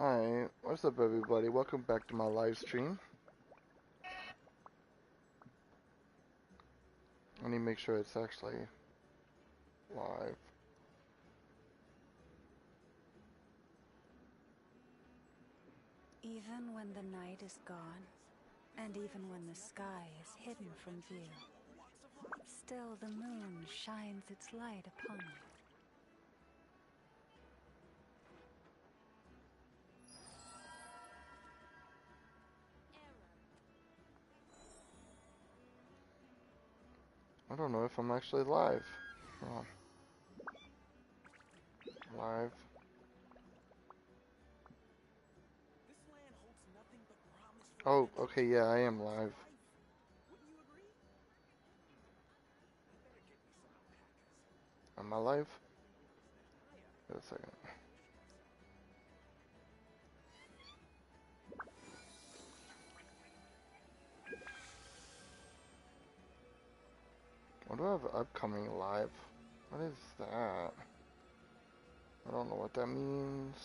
Alright, what's up everybody? Welcome back to my live stream. I need to make sure it's actually live. Even when the night is gone, and even when the sky is hidden from view, still the moon shines its light upon you. I don't know if I'm actually live. Oh. Live. Oh, okay, yeah, I am live. Am I live? Wait a second. What do I have upcoming live? What is that? I don't know what that means.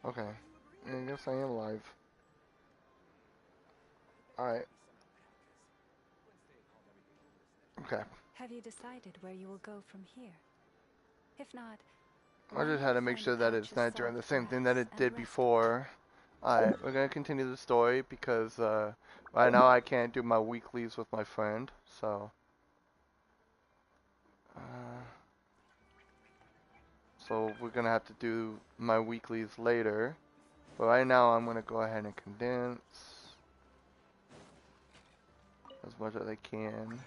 Okay, I guess I am live. Alright. Okay. Have you decided where you will go from here? If not, I just had to make sure that it's not doing the same thing that it did before. Alright, we're gonna continue the story because right now I can't do my weeklies with my friend, so so we're gonna have to do my weeklies later. But right now I'm gonna go ahead and condense as much as I can.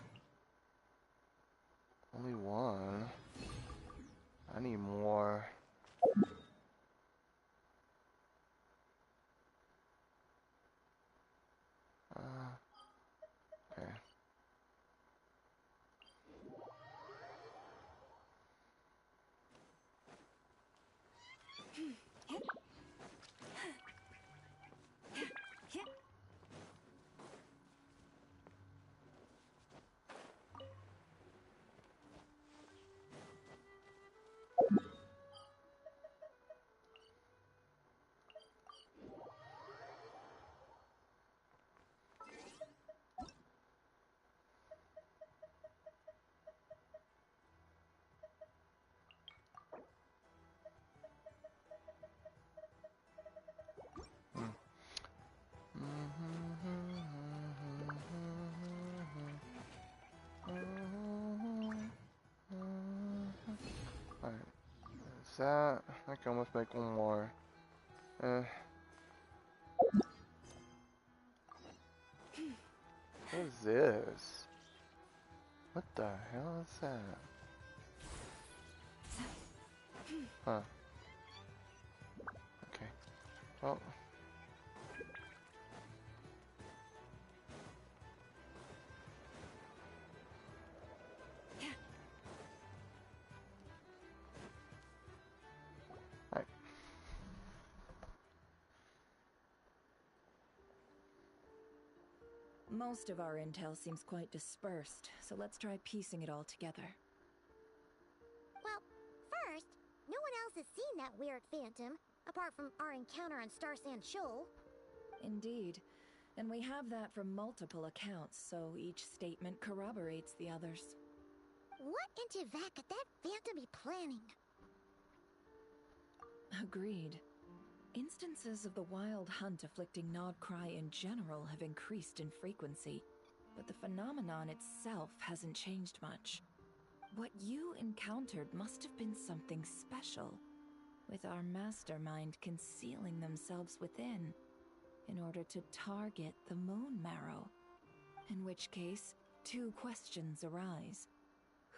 Only one. I need more. Okay. Alright. Is that? I can almost make one more. What is this? What the hell is that? Huh. Okay. Well. Alright. Most of our intel seems quite dispersed, so let's try piecing it all together. Well, first, no one else has seen that weird phantom, apart from our encounter on Star Sand Shoal. Indeed. And we have that from multiple accounts, so each statement corroborates the others. What in Teyvat could that phantom be planning? Agreed. Instances of the wild hunt afflicting Nodcry in general have increased in frequency, but the phenomenon itself hasn't changed much. What you encountered must have been something special, with our mastermind concealing themselves within, in order to target the Moon Marrow. In which case, two questions arise.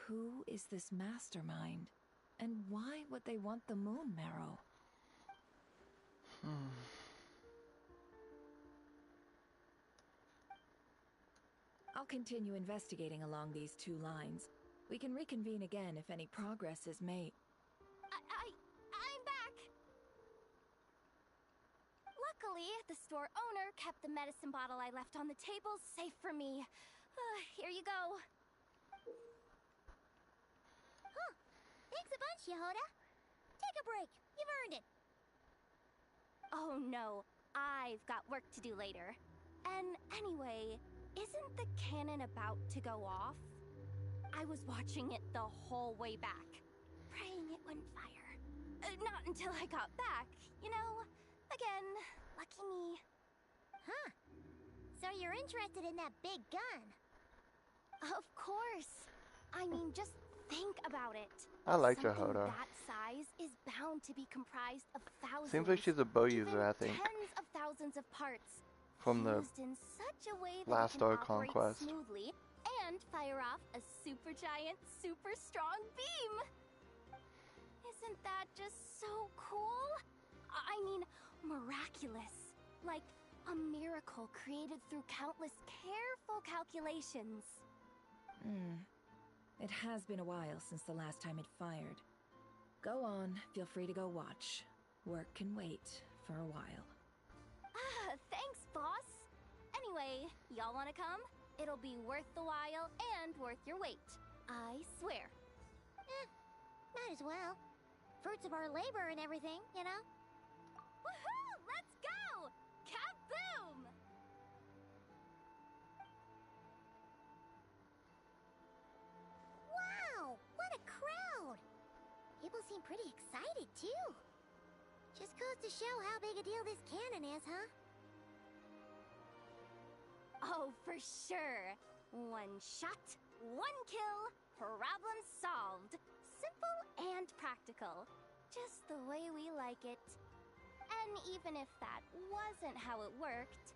Who is this mastermind, and why would they want the Moon Marrow? I'll continue investigating along these two lines. We can reconvene again if any progress is made. I'm back! Luckily, the store owner kept the medicine bottle I left on the table safe for me. Here you go. Huh. Thanks a bunch, Yehoda. Take a break. You've earned it. Oh no, I've got work to do later. And anyway, isn't the cannon about to go off? I was watching it the whole way back, praying it wouldn't fire. Not until I got back, you know? Again, lucky me. Huh. So you're interested in that big gun? Of course. I mean, just think about it. I like Something Jehoda. that size is bound to be comprised of thousands. Seems like she's a bow even user, I think, tens of thousands of parts. from the Used in such a way that last it can Star operate Conquest. smoothly and fire off a super giant, super strong beam. Isn't that just so cool? I mean, miraculous. Like a miracle created through countless careful calculations. It has been a while since the last time it fired. Go on, feel free to go watch. Work can wait for a while. Thanks, boss. Anyway, y'all wanna come? It'll be worth the while and worth your wait. I swear. Might as well. Fruits of our labor and everything, you know? Woohoo! Let's go! Kaboom! Wow! What a crowd! People seem pretty excited, too. Just goes to show how big a deal this cannon is, huh? Oh, for sure. One shot, one kill, problem solved. Simple and practical. Just the way we like it. And even if that wasn't how it worked,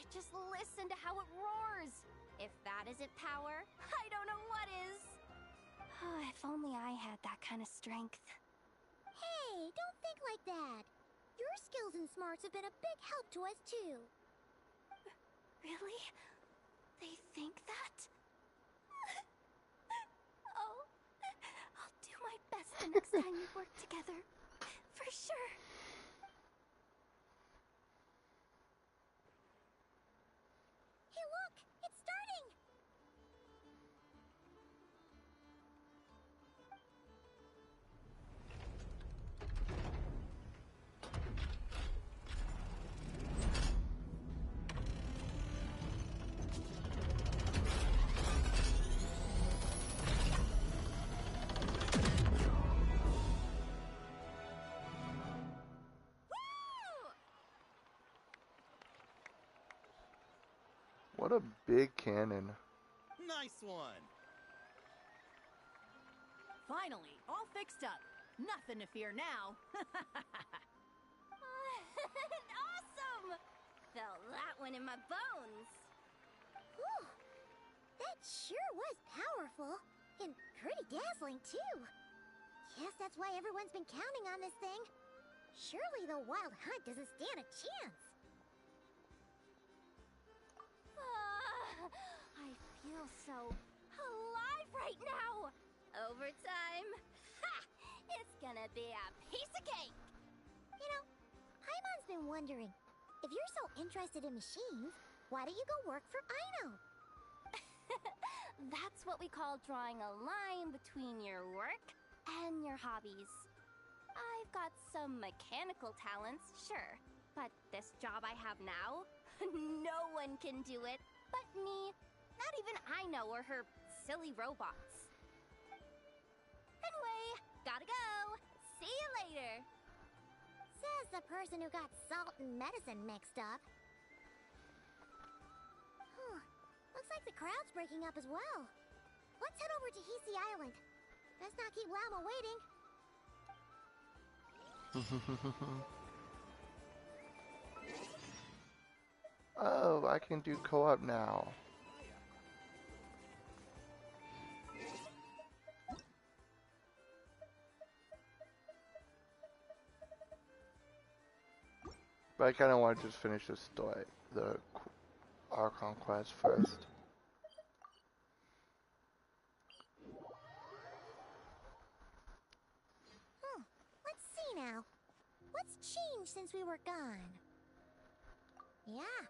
just listen to how it roars. If that isn't power, I don't know what is. If only I had that kind of strength. Hey, don't think like that. Your skills and smarts have been a big help to us, too. Really? They think that? Oh, I'll do my best the next time we work together. For sure. Hey, look! It's starting! What a big cannon. Nice one. Finally, all fixed up. Nothing to fear now. Awesome! Felt that one in my bones. Whew! That sure was powerful. And pretty dazzling, too. Guess that's why everyone's been counting on this thing. Surely the Wild Hunt doesn't stand a chance. I feel so alive right now. Overtime. Ha! It's gonna be a piece of cake. You know, Paimon's been wondering, if you're so interested in machines, why don't you go work for Aino? That's what we call drawing a line between your work and your hobbies. I've got some mechanical talents, sure, but this job I have now, no one can do it but me. Not even Aino or her silly robots. Anyway, gotta go. See you later. Says the person who got salt and medicine mixed up. Looks like the crowd's breaking up as well. Let's head over to Hisi Island. Best not keep Lama waiting. Oh, I can do co-op now. But I kind of want to just finish the story, our conquest first. Let's see now. What's changed since we were gone? Yeah,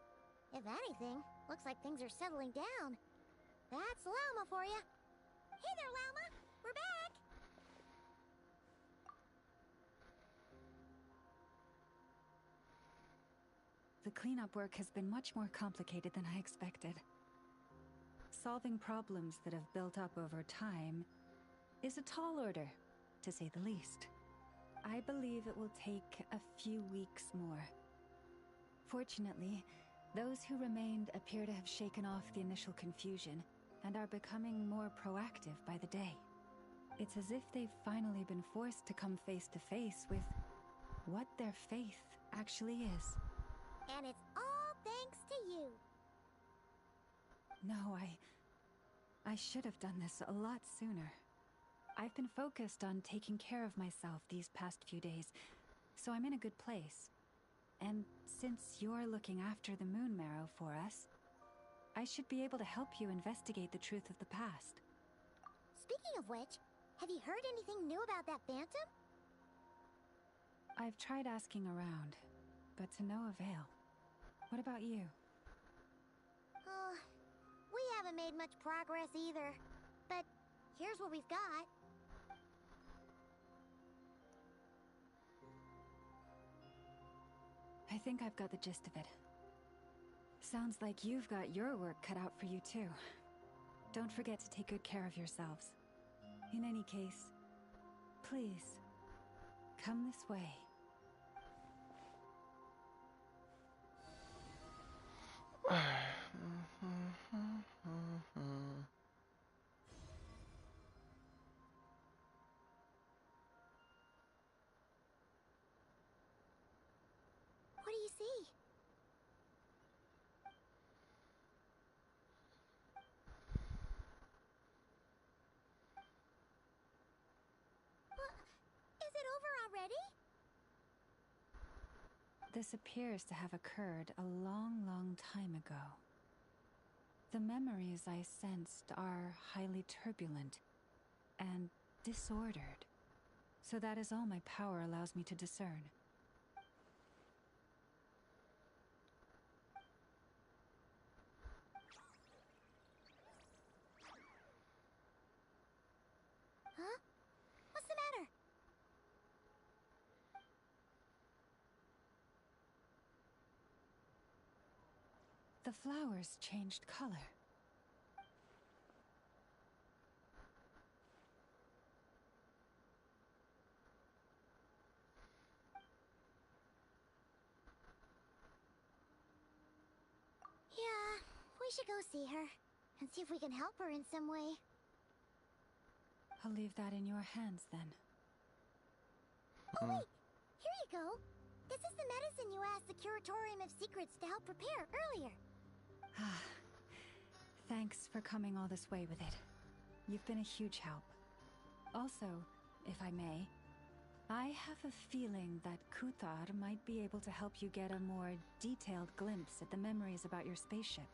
if anything, looks like things are settling down. That's Llama for you. Hey there, Llama. We're back. The cleanup work has been much more complicated than I expected. Solving problems that have built up over time is a tall order, to say the least. I believe it will take a few weeks more. Fortunately, those who remained appear to have shaken off the initial confusion and are becoming more proactive by the day. It's as if they've finally been forced to come face to face with what their faith actually is. And it's all thanks to you. No, I should have done this a lot sooner. I've been focused on taking care of myself these past few days, so I'm in a good place. And since you're looking after the Moon Marrow for us, I should be able to help you investigate the truth of the past. Speaking of which, have you heard anything new about that Phantom? I've tried asking around, but to no avail. What about you? Oh, we haven't made much progress either. But here's what we've got. I think I've got the gist of it. Sounds like you've got your work cut out for you too. Don't forget to take good care of yourselves. In any case, please, come this way. What do you see? Is it over already? This appears to have occurred a long, long time ago. The memories I sensed are highly turbulent and disordered, so that is all my power allows me to discern. Huh? What's the matter? The flowers changed color. Yeah, we should go see her and see if we can help her in some way. I'll leave that in your hands then. Oh wait, here you go. This is the medicine you asked the Curatorium of Secrets to help prepare earlier. Ah, thanks for coming all this way with it. You've been a huge help. Also, if I may, I have a feeling that Kuthar might be able to help you get a more detailed glimpse at the memories about your spaceship.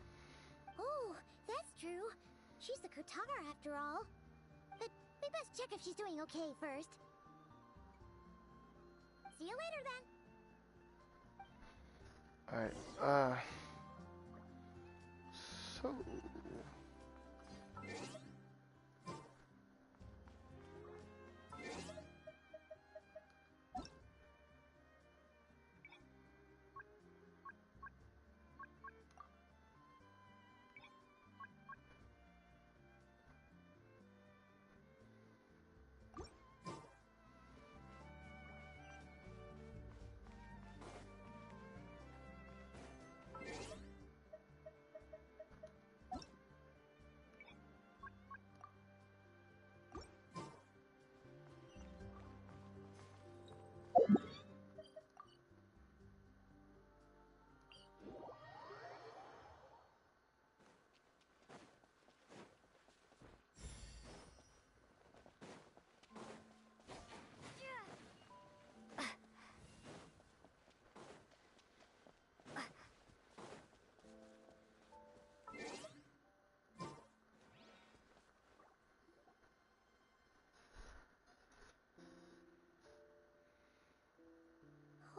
Oh, that's true. She's the Kutar after all. But we best check if she's doing okay first. See you later then. Alright, so...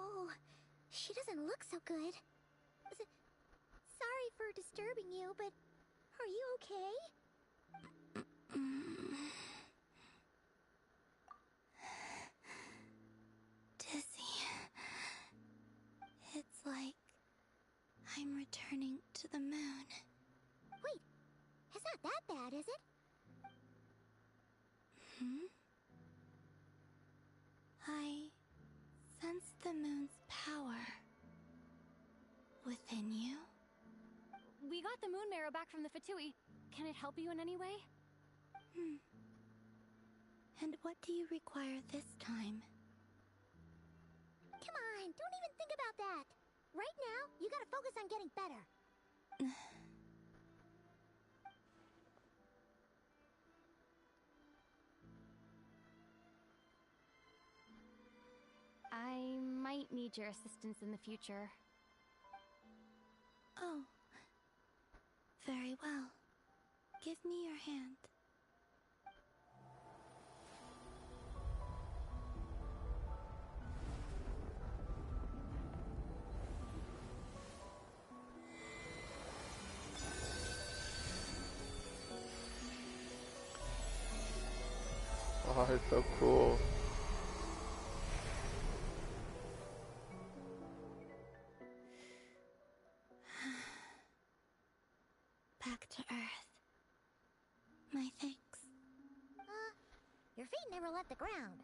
Oh, she doesn't look so good. Sorry for disturbing you, but are you okay? Dizzy. It's like I'm returning to the moon. Wait, it's not that bad, is it? I sense the moon's power within you. We got the moon marrow back from the Fatui. Can it help you in any way? And what do you require this time? Come on, don't even think about that. Right now, you gotta focus on getting better. I might need your assistance in the future. Oh. Very well. Give me your hand. Oh, it's so cool. Back to Earth. My thanks. Your feet never left the ground.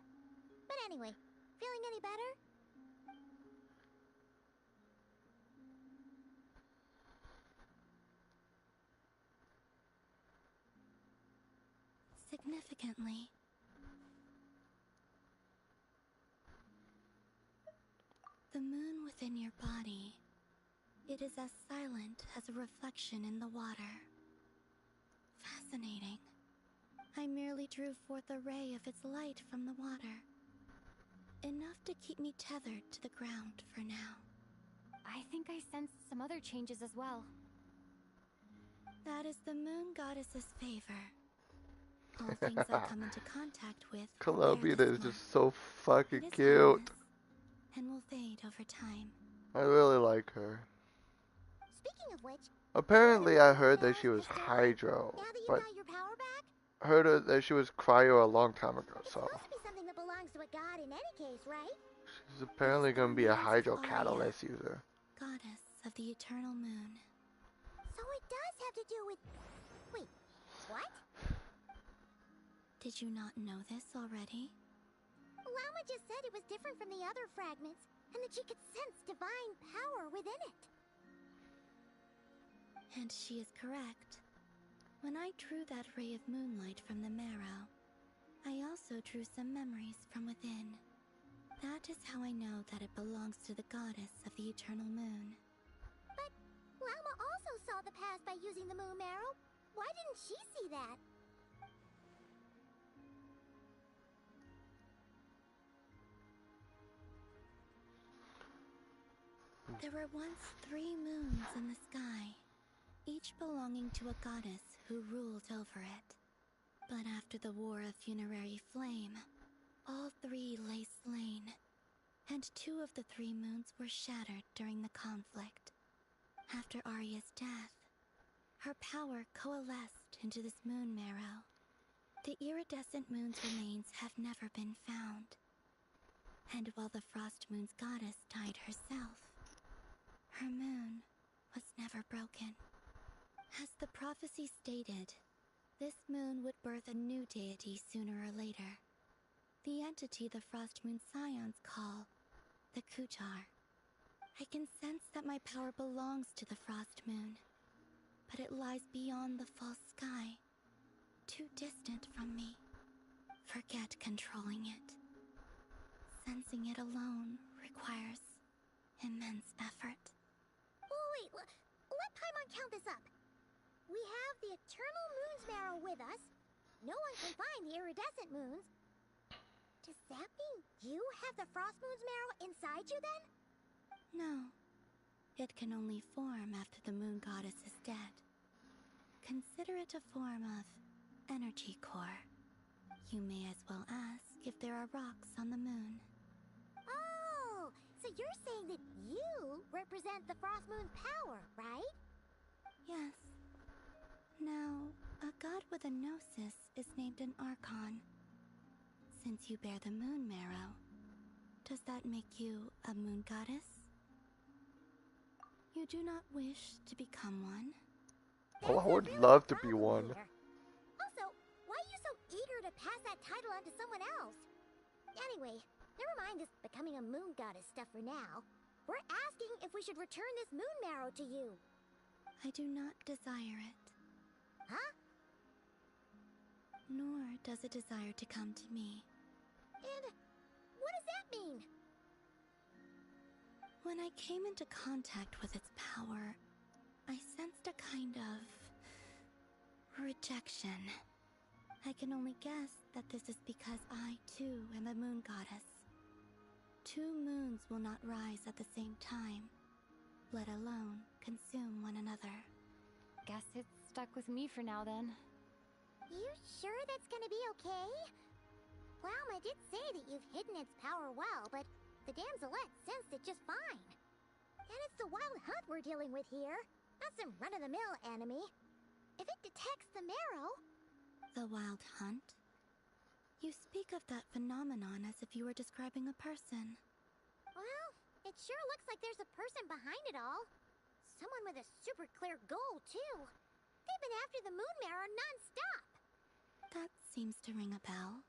But anyway, feeling any better? Significantly. The moon within your body, it is as silent as a reflection in the water. Fascinating. I merely drew forth a ray of its light from the water. Enough to keep me tethered to the ground for now. I think I sensed some other changes as well. That is the moon goddess's favor. All things I come into contact with Columbia bear is this just so mark. fucking It is cute. harmless and will fade over time. I really like her. Speaking of which, Apparently, I heard that she was Hydro, now that you but got your power back, I heard that she was Cryo a long time ago, it's so supposed to be something that belongs to a god in any case, right? she's apparently It's the gonna be a remains of Hydro Arya, Catalyst user. goddess of the eternal moon. So it does have to do with... Wait, what? Did you not know this already? Lama just said it was different from the other fragments, and that she could sense divine power within it. And she is correct. When I drew that ray of moonlight from the marrow, I also drew some memories from within. That is how I know that it belongs to the goddess of the eternal moon. But Lama also saw the past by using the moon marrow. Why didn't she see that? There were once 3 moons in the sky, each belonging to a goddess who ruled over it. But after the War of Funerary Flame, all 3 lay slain, and 2 of the 3 moons were shattered during the conflict. After Arya's death, her power coalesced into this moon marrow. The iridescent moon's remains have never been found. And while the Frost Moon's goddess died herself, her moon was never broken. As the prophecy stated, this moon would birth a new deity sooner or later. The entity the Frost Moon Scions call the Kutar. I can sense that my power belongs to the Frost Moon, but it lies beyond the false sky, too distant from me. Forget controlling it. Sensing it alone requires immense effort. Wait, let Paimon count this up. We have the Eternal Moon's marrow with us. No one can find the iridescent moons. Does that mean you have the Frost Moon's marrow inside you then? No. It can only form after the moon goddess is dead. Consider it a form of energy core. You may as well ask if there are rocks on the moon. Oh, so you're saying that you represent the Frost Moon's power, right? Yes. Now, A god with a gnosis is named an Archon. Since you bear the moon marrow, does that make you a moon goddess? You do not wish to become one? Oh, I There's a would real love to be problem one. here. Also, why are you so eager to pass that title on to someone else? Anyway, never mind this becoming a moon goddess stuff for now. We're asking if we should return this moon marrow to you. I do not desire it. Huh? Nor does it desire to come to me. And what does that mean? When I came into contact with its power, I sensed a kind of rejection. I can only guess that this is because I, too, am a moon goddess. Two moons will not rise at the same time, let alone consume one another. Guess it's stuck with me for now then. You sure that's gonna be okay? Walma did say that you've hidden its power well, but the damselette sensed it just fine. And it's the wild hunt we're dealing with here, not some run-of-the-mill enemy. If it detects the marrow... The wild hunt? You speak of that phenomenon as if you were describing a person. Well, it sure looks like there's a person behind it all. Someone with a super clear goal, too. They've been after the moon marrow non-stop. That seems to ring a bell.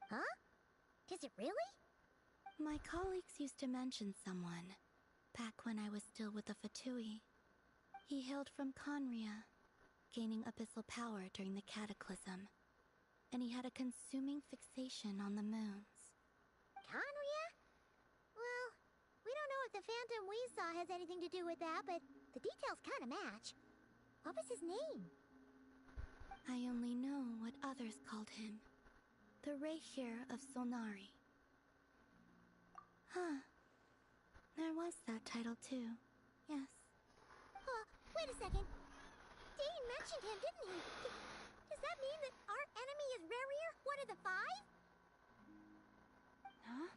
Huh? Does it really? My colleagues used to mention someone, back when I was still with the Fatui. He hailed from Conria, gaining abyssal power during the cataclysm, and he had a consuming fixation on the moons. Conria? Well, we don't know if the phantom we saw has anything to do with that, but the details kind of match. What was his name? I only know what others called him. The Reikir of Solnari. Huh. There was that title too. Yes. Wait a second. Dane mentioned him, didn't he? Does that mean that our enemy is Rerir, one of the five? Huh?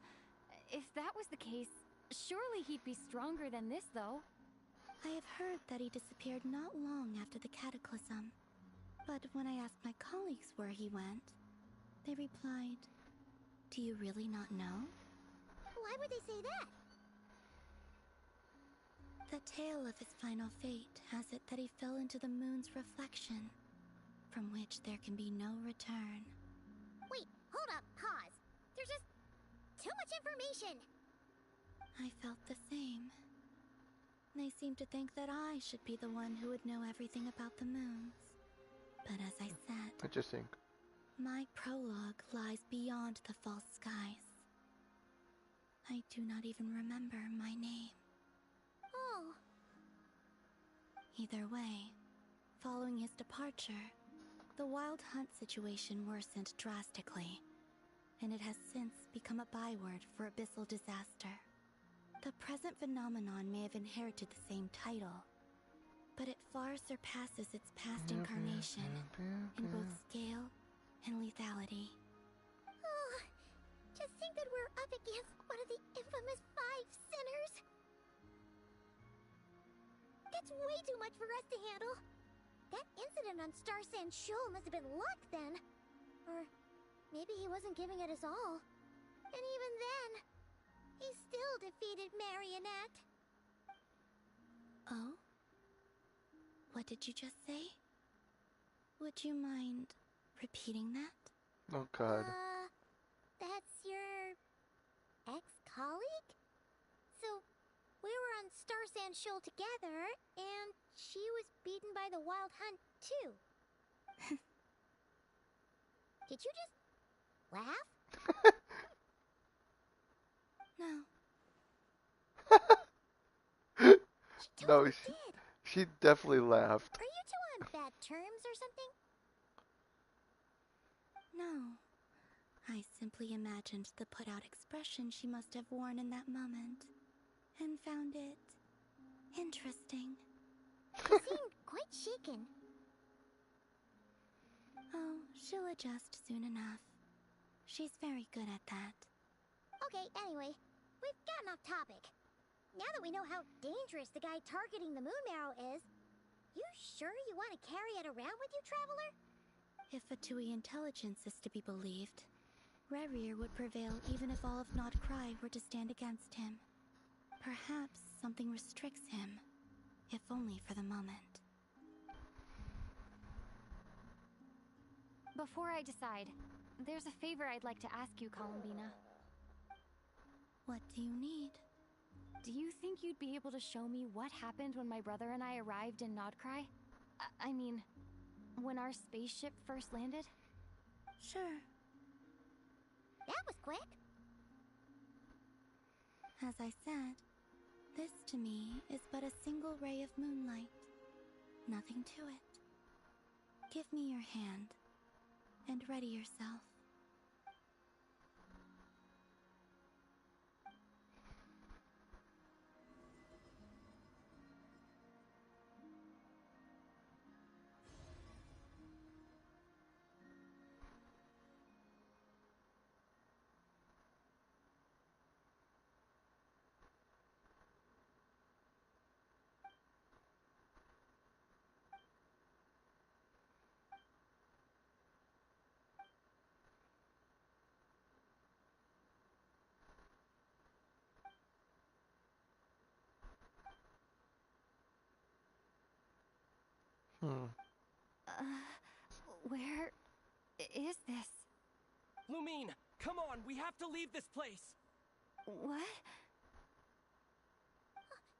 If that was the case, surely he'd be stronger than this, though. I have heard that he disappeared not long after the cataclysm. But when I asked my colleagues where he went, they replied, "Do you really not know?" Why would they say that? The tale of his final fate has it that he fell into the moon's reflection, from which there can be no return. Wait, hold up, pause. There's just too much information. I felt the same. They seemed to think that I should be the one who would know everything about the moons. But as I said, Interesting. my prologue lies beyond the false skies. I do not even remember my name. Oh. Either way, following his departure, the wild hunt situation worsened drastically, and it has since become a byword for abyssal disaster. The present phenomenon may have inherited the same title, but it far surpasses its past incarnation in both scale and lethality. Oh, just think that we're up against one of the infamous 5 sinners. That's way too much for us to handle. That incident on Star Sand Shoal must have been luck then. Or maybe he wasn't giving it his all. And even then, he still defeated Marionette. Oh? What did you just say? Would you mind repeating that? Oh god. That's your ex-colleague? So, we were on Star Sand Shoal together, and she was beaten by the Wild Hunt, too. Did you just laugh? No. She No, totally did. she definitely laughed. Are you two on bad terms or something? No. I simply imagined the put-out expression she must have worn in that moment, and found it interesting. She seemed quite shaken. Oh, she'll adjust soon enough. She's very good at that. Okay, anyway, we've gotten off topic. Now that we know how dangerous the guy targeting the moon marrow is, You sure you want to carry it around with you, Traveler? If Fatui intelligence is to be believed, Rerir would prevail even if all of Nodcry were to stand against him. Perhaps something restricts him, if only for the moment. Before I decide, there's a favor I'd like to ask you, Columbina. What do you need? Do you think you'd be able to show me what happened when my brother and I arrived in Nodcry? I mean, when our spaceship first landed? Sure. That was quick. As I said, this to me is but a single ray of moonlight. Nothing to it. Give me your hand, and ready yourself. Hmm. Where is this? Lumine, come on, we have to leave this place! What?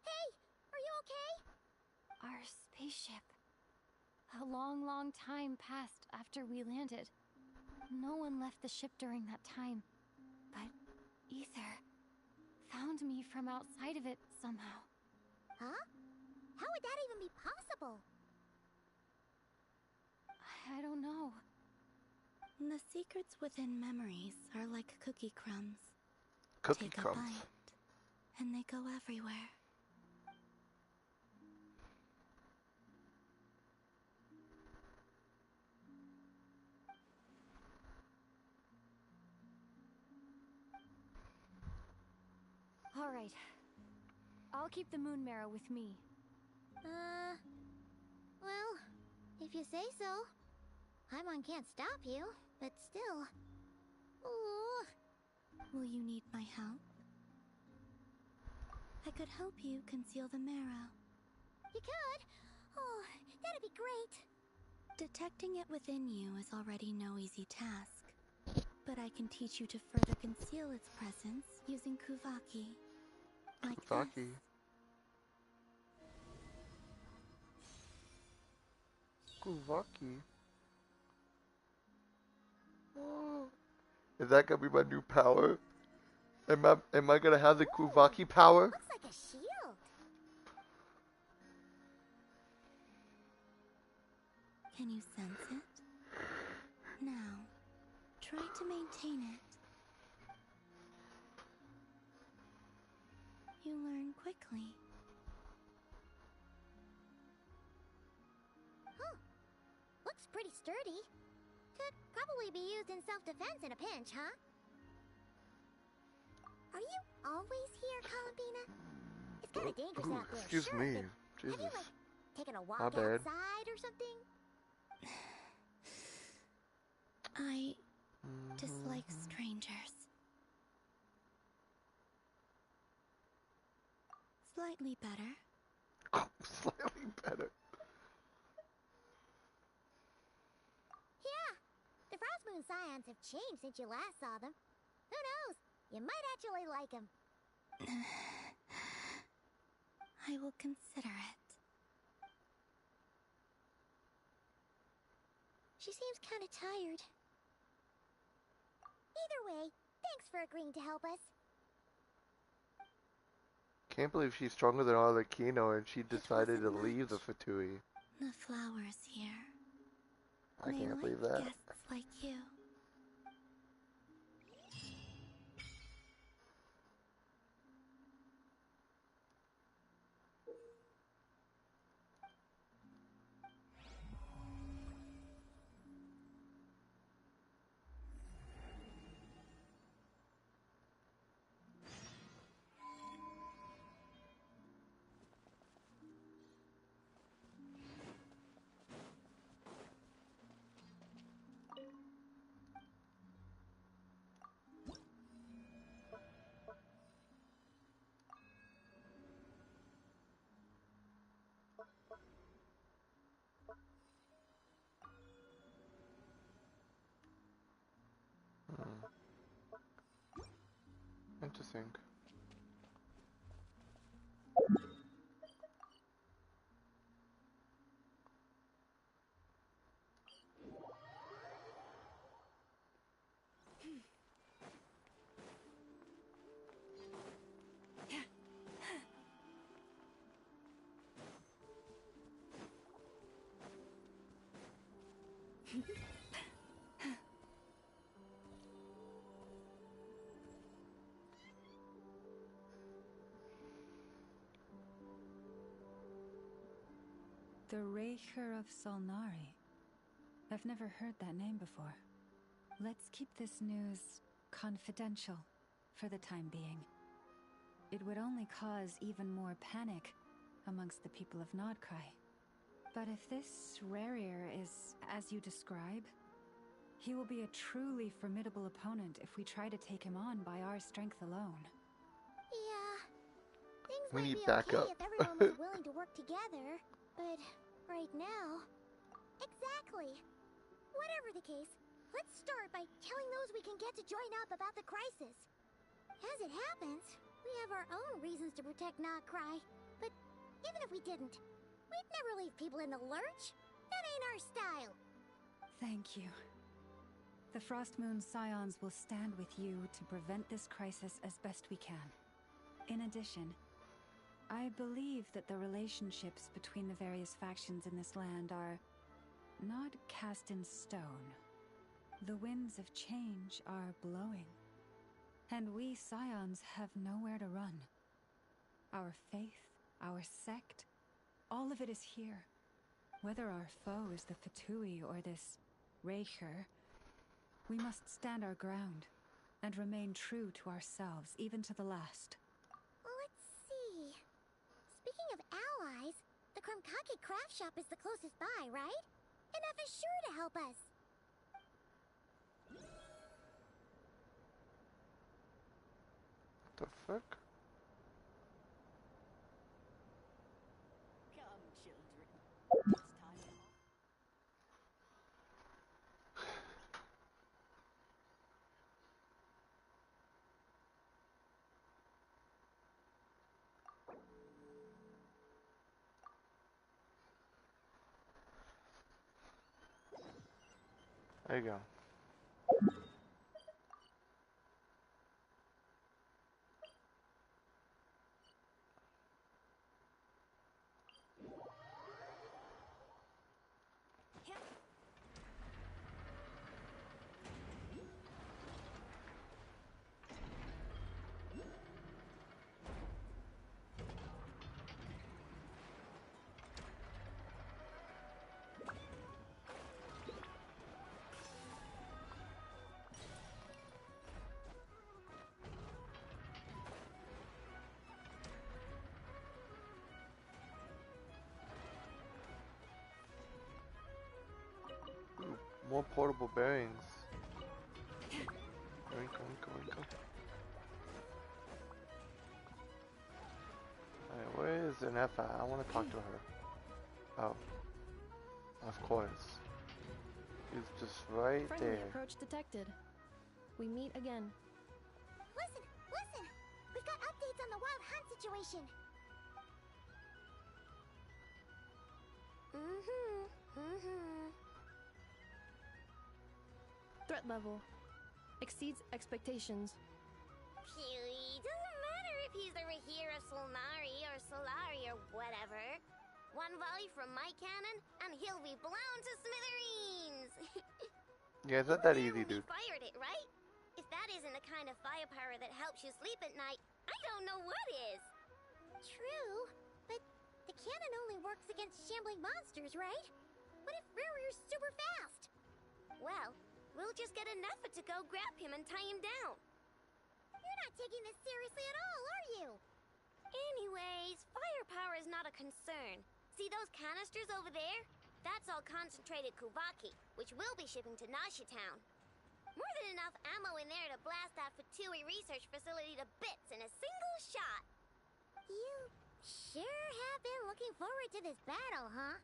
Hey, are you okay? Our spaceship. A long, long time passed after we landed. No one left the ship during that time. But Ether found me from outside of it somehow. Huh? How would that even be possible? I don't know. The secrets within memories are like cookie crumbs. Cookie Take crumbs. a bite, and they go everywhere. All right. I'll keep the moon marrow with me. Well, if you say so. Paimon can't stop you, but still. Ooh. Will you need my help? I could help you conceal the marrow. You could? Oh, that'd be great. Detecting it within you is already no easy task. But I can teach you to further conceal its presence using Kuvaki. Like Kuvaki. this. Kuvaki. Oh. Is that gonna be my new power? Am I gonna have the Kuvaki power? Looks like a shield. Can you sense it? Now, try to maintain it. You learn quickly. Huh. Looks pretty sturdy. Could probably be used in self-defense in a pinch, huh? Are you always here, Columbina? It's kind of dangerous Ooh, out there. excuse sure, me. but Jesus. have you, like, taken a walk My bad. outside or something? I dislike strangers. Slightly better. Slightly better. Yeah. The Frostmoon Scions have changed since you last saw them. Who knows? You might actually like them. I will consider it. She seems kind of tired. Either way, thanks for agreeing to help us. Can't believe she's stronger than all the Kino and she decided to wasn't leave the much. Fatui. The flowers here. I They can't like believe that. guests like you. missing. The Raker of Solnari. I've never heard that name before. Let's keep this news confidential for the time being. It would only cause even more panic amongst the people of Nodcry. But if this Rarier is as you describe, he will be a truly formidable opponent if we try to take him on by our strength alone. Yeah. Things We might need be backup. okay if everyone was willing to work together, but right now... Exactly. Whatever the case, let's start by telling those we can get to join up about the crisis. As it happens, we have our own reasons to protect Nodcry, but even if we didn't, we'd never leave people in the lurch. That ain't our style. Thank you. The Frostmoon Scions will stand with you to prevent this crisis as best we can. In addition, I believe that the relationships between the various factions in this land are not cast in stone. The winds of change are blowing, and we Scions have nowhere to run. Our faith, our sect, all of it is here. Whether our foe is the Fatui or this Raker, we must stand our ground and remain true to ourselves, even to the last. Let's see. Speaking of allies, the Krumkake craft shop is the closest by, right? Enough is sure to help us. The fuck? Come, children. It's time to... There you go. Ooh, more portable bearings. Oink. Alright, where is Zenefa? I want to talk to her. Oh, of course. He's just right Friendly there. approach detected. We meet again. Listen! We've got updates on the wild hunt situation. Threat level exceeds expectations. Phew, doesn't matter if he's the Rahir of Solnari or Solari or whatever. One volley from my cannon, and he'll be blown to smithereens! Yeah, it's not that easy, We dude. fired it, right? If that isn't the kind of firepower that helps you sleep at night, I don't know what is! True, but the cannon only works against shambling monsters, right? What if Rarier's super fast? Well, we'll just get enough to go grab him and tie him down. You're not taking this seriously at all, are you? Anyways, firepower is not a concern. See those canisters over there? That's all concentrated Kuvaki, which we'll be shipping to Nasha Town. More than enough ammo in there to blast that Fatui research facility to bits in a single shot. You sure have been looking forward to this battle, huh?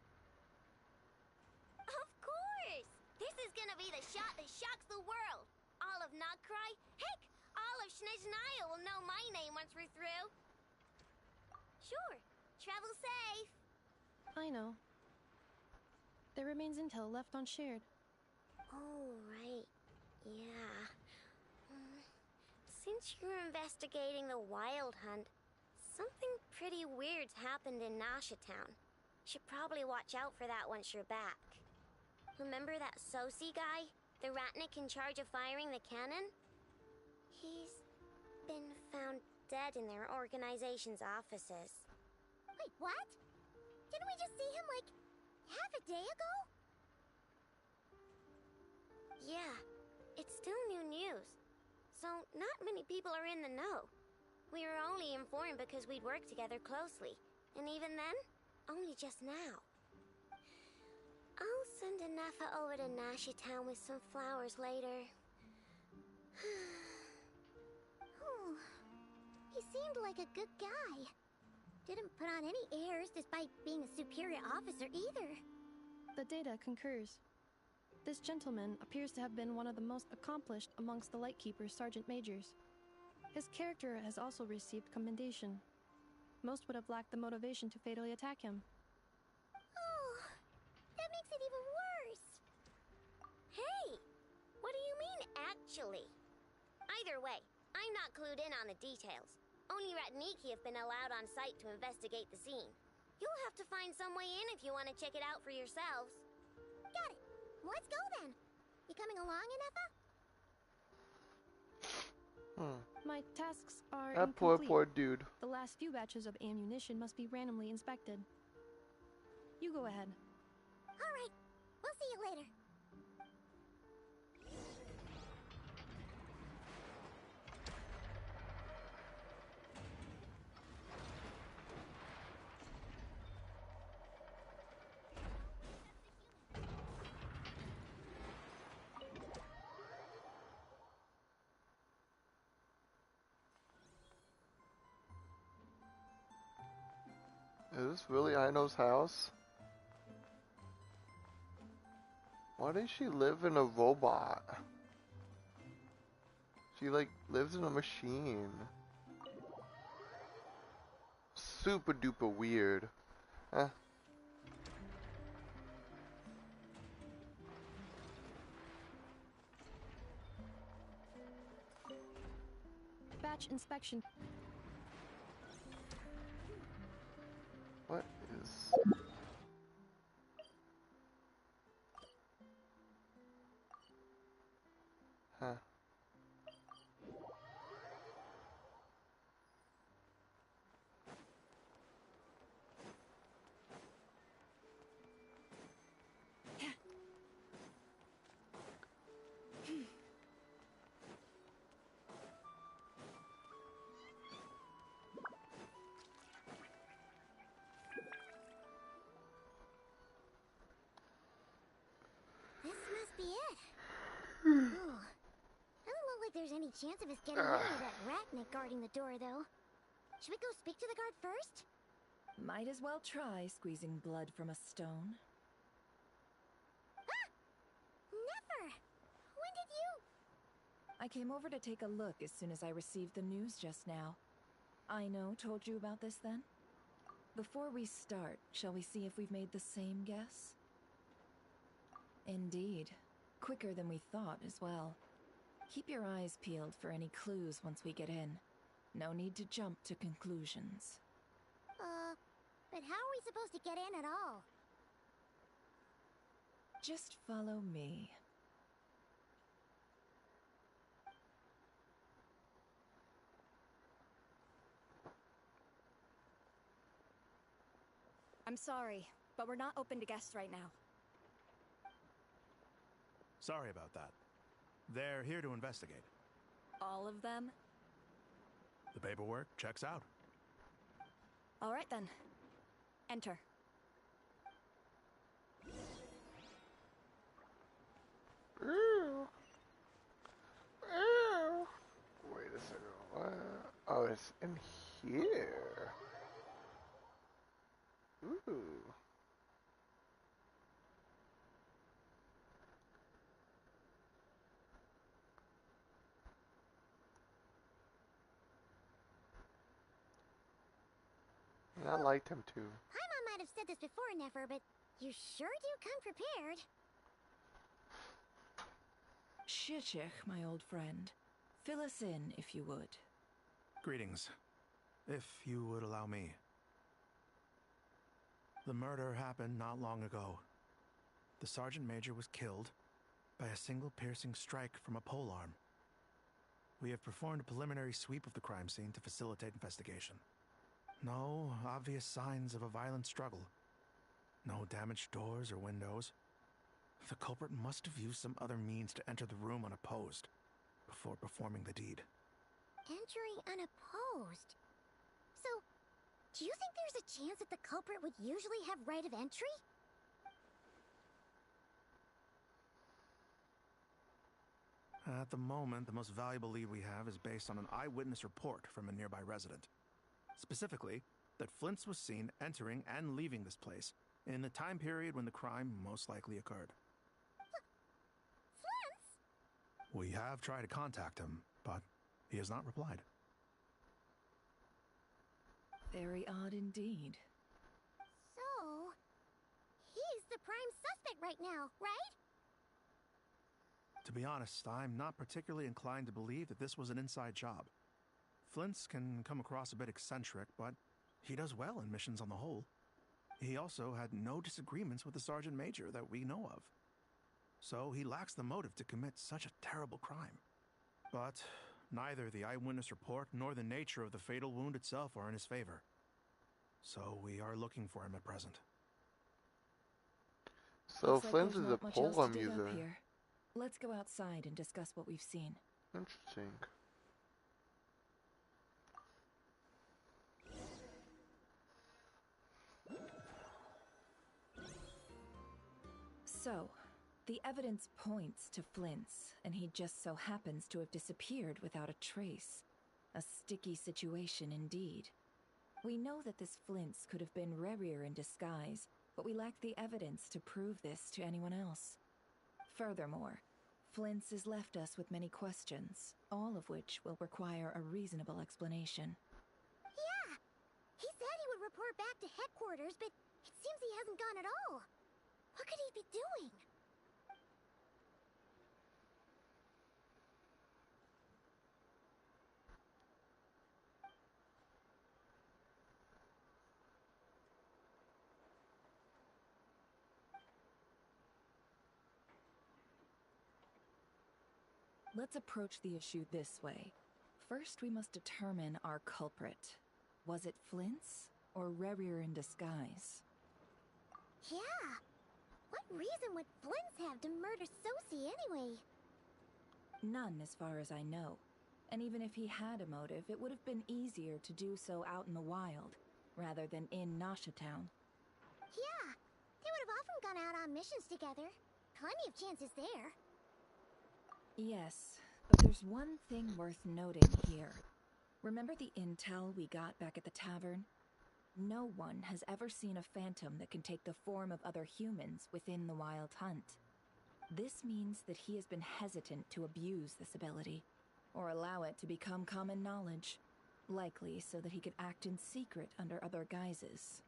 Of course! This is gonna be the shot that shocks the world! All of Nodcry, heck, all of Snezhnaya will know my name once we're through. Sure. Travel safe. I know. There remains intel left unshared. Oh, right. Yeah. Since you're investigating the Wild Hunt, something pretty weird's happened in Nasha Town. Should probably watch out for that once you're back. Remember that Sosi guy? The Ratnik in charge of firing the cannon? He's been found dead in their organization's offices. Wait, what? Didn't we just see him, like, half a day ago? Yeah, it's still new news. So, not many people are in the know. We were only informed because we'd worked together closely. And even then, only just now. I'll send Anafa over to Nashi Town with some flowers later. Oh, he seemed like a good guy. Didn't put on any airs despite being a superior officer either. The data concurs. This gentleman appears to have been one of the most accomplished amongst the Lightkeeper's sergeant majors. His character has also received commendation. Most would have lacked the motivation to fatally attack him. Oh, that makes it even worse. Hey, what do you mean, actually? Either way, I'm not clued in on the details. Only Ratniki have been allowed on site to investigate the scene. You'll have to find some way in if you want to check it out for yourselves. Got it. Let's go then. You coming along, Anafa? My tasks are That incomplete. poor dude. The last few batches of ammunition must be randomly inspected. You go ahead. All right. We'll see you later. Is this really Aino's house? Why does she live in a robot? She like lives in a machine. Super duper weird. Eh. Batch inspection. What is... Huh. This must be it. Oh, doesn't look like there's any chance of us getting in with that Ratnik guarding the door, though. Should we go speak to the guard first? Might as well try squeezing blood from a stone. Ah! Never! When did you... I came over to take a look as soon as I received the news just now. Aino told you about this then? Before we start, shall we see if we've made the same guess? Indeed. Quicker than we thought as well. Keep your eyes peeled for any clues once we get in. No need to jump to conclusions. But how are we supposed to get in at all? Just follow me. I'm sorry, but we're not open to guests right now. Sorry about that. They're here to investigate. All of them? The paperwork checks out. All right then. Enter. Wait a second. What? Oh, it's in here. Ooh. I liked him too. Paimon might have said this before, Nefer, but you sure do come prepared. Shishich, my old friend. Fill us in, if you would. Greetings. If you would allow me. The murder happened not long ago. The Sergeant Major was killed by a single piercing strike from a polearm. We have performed a preliminary sweep of the crime scene to facilitate investigation. No obvious signs of a violent struggle. No damaged doors or windows. The culprit must have used some other means to enter the room unopposed before performing the deed. Entering unopposed? So, do you think there's a chance that the culprit would usually have right of entry? At the moment, the most valuable lead we have is based on an eyewitness report from a nearby resident. Specifically, that Flint's was seen entering and leaving this place in the time period when the crime most likely occurred. Flint's? We have tried to contact him, but he has not replied. Very odd indeed. So, he's the prime suspect right now, right? To be honest, I'm not particularly inclined to believe that this was an inside job. Flint's can come across a bit eccentric, but he does well in missions on the whole. He also had no disagreements with the Sergeant Major that we know of. So he lacks the motive to commit such a terrible crime. But neither the eyewitness report nor the nature of the fatal wound itself are in his favor. So we are looking for him at present. So Looks like Flint's there's is a not much else to polearm dig up user. here. Let's go outside and discuss what we've seen. Interesting. So, the evidence points to Flint's, and he just so happens to have disappeared without a trace. A sticky situation indeed. We know that this Flint's could have been Rerir in disguise, but we lack the evidence to prove this to anyone else. Furthermore, Flint's has left us with many questions, all of which will require a reasonable explanation. Yeah! He said he would report back to headquarters, but it seems he hasn't gone at all. What could he be doing? Let's approach the issue this way. First, we must determine our culprit. Was it Flint's or Rerir in disguise? Yeah! What reason would Flint's have to murder Sosie anyway? None, as far as I know. And even if he had a motive, it would have been easier to do so out in the wild, rather than in Nasha Town. Yeah! They would have often gone out on missions together. Plenty of chances there. Yes, but there's one thing worth noting here. Remember the intel we got back at the tavern? No one has ever seen a phantom that can take the form of other humans within the Wild Hunt. This means that he has been hesitant to abuse this ability, or allow it to become common knowledge, likely so that he could act in secret under other guises.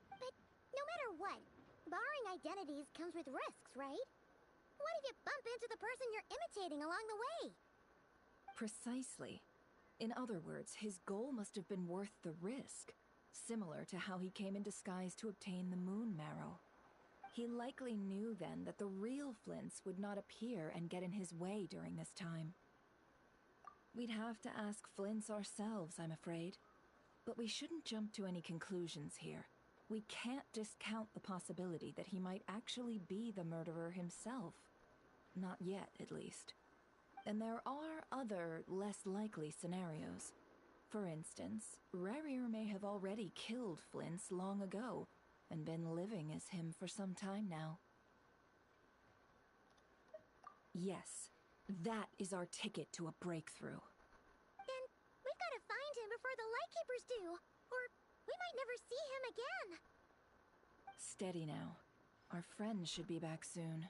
But no matter what, barring identities comes with risks, right? What if you bump into the person you're imitating along the way? Precisely. In other words, his goal must have been worth the risk, similar to how he came in disguise to obtain the moon marrow. He likely knew then that the real Flint's would not appear and get in his way during this time. We'd have to ask Flint's ourselves, I'm afraid. But we shouldn't jump to any conclusions here. We can't discount the possibility that he might actually be the murderer himself. Not yet, at least. And there are other, less likely scenarios. For instance, Rerir may have already killed Flint's long ago, and been living as him for some time now. Yes, that is our ticket to a breakthrough. Then we've got to find him before the Lightkeepers do, or we might never see him again. Steady now. Our friend should be back soon.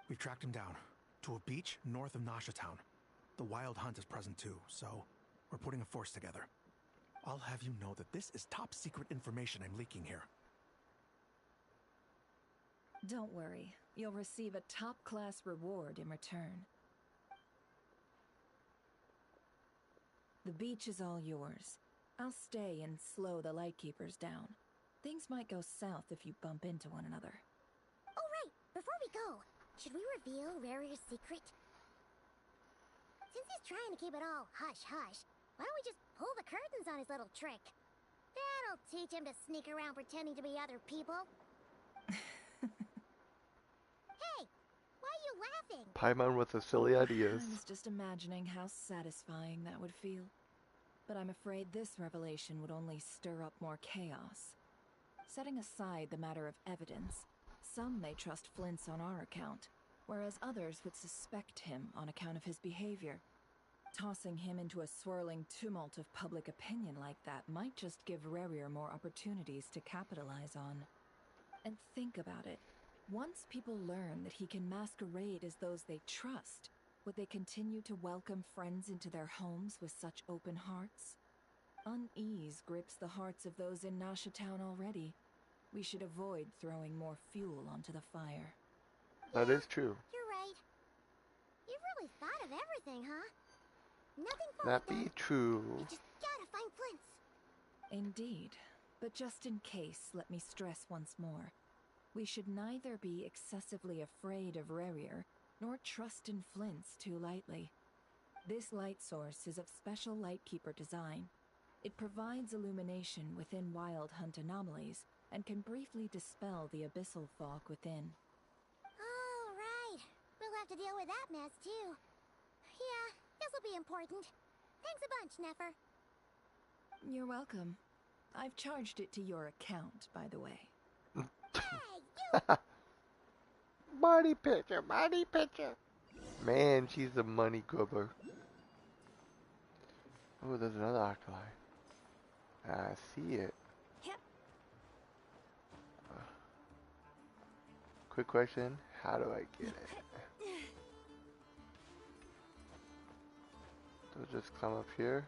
We've tracked him down to a beach north of Nasha Town. The Wild Hunt is present too, so we're putting a force together. I'll have you know that this is top secret information I'm leaking here. Don't worry, you'll receive a top-class reward in return. The beach is all yours. I'll stay and slow the Lightkeepers down. Things might go south if you bump into one another. Oh, right! Before we go, should we reveal Rarier's secret? Since he's trying to keep it all hush-hush, why don't we just pull the curtains on his little trick? That'll teach him to sneak around pretending to be other people. Hey! Why are you laughing? Paimon with the silly ideas. I was just imagining how satisfying that would feel. But I'm afraid this revelation would only stir up more chaos. Setting aside the matter of evidence, some may trust Flint's on our account, whereas others would suspect him on account of his behavior. Tossing him into a swirling tumult of public opinion like that might just give Rarier more opportunities to capitalize on. And think about it. Once people learn that he can masquerade as those they trust, would they continue to welcome friends into their homes with such open hearts? Unease grips the hearts of those in Nasha Town already. We should avoid throwing more fuel onto the fire. That is true. You're right. You've really thought of everything, huh? Nothing for That it, then. be true. You just gotta find Flint's. Indeed. But just in case, let me stress once more. We should neither be excessively afraid of Rarier, nor trust in Flint's too lightly. This light source is of special Lightkeeper design. It provides illumination within Wild Hunt anomalies, and can briefly dispel the abyssal fog within. Oh, right. We'll have to deal with that mess, too. Yeah, this'll be important. Thanks a bunch, Nefer. You're welcome. I've charged it to your account, by the way. Hey, you! Money pitcher, money pitcher. Man, she's a money grubber. Oh, there's another Octopi. I see it. Yep. Quick question, how do I get it? Do I just climb up here?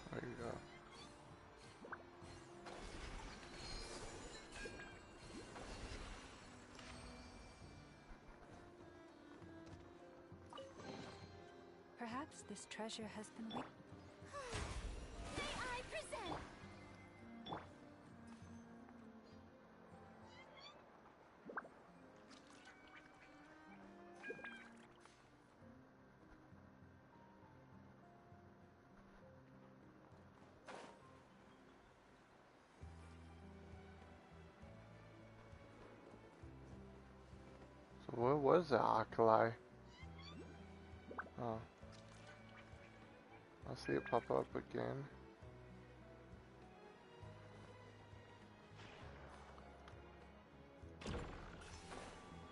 There you go. Perhaps this treasure has been waiting. May I present? So where was the Octopi? Oh. I'll see it pop up again.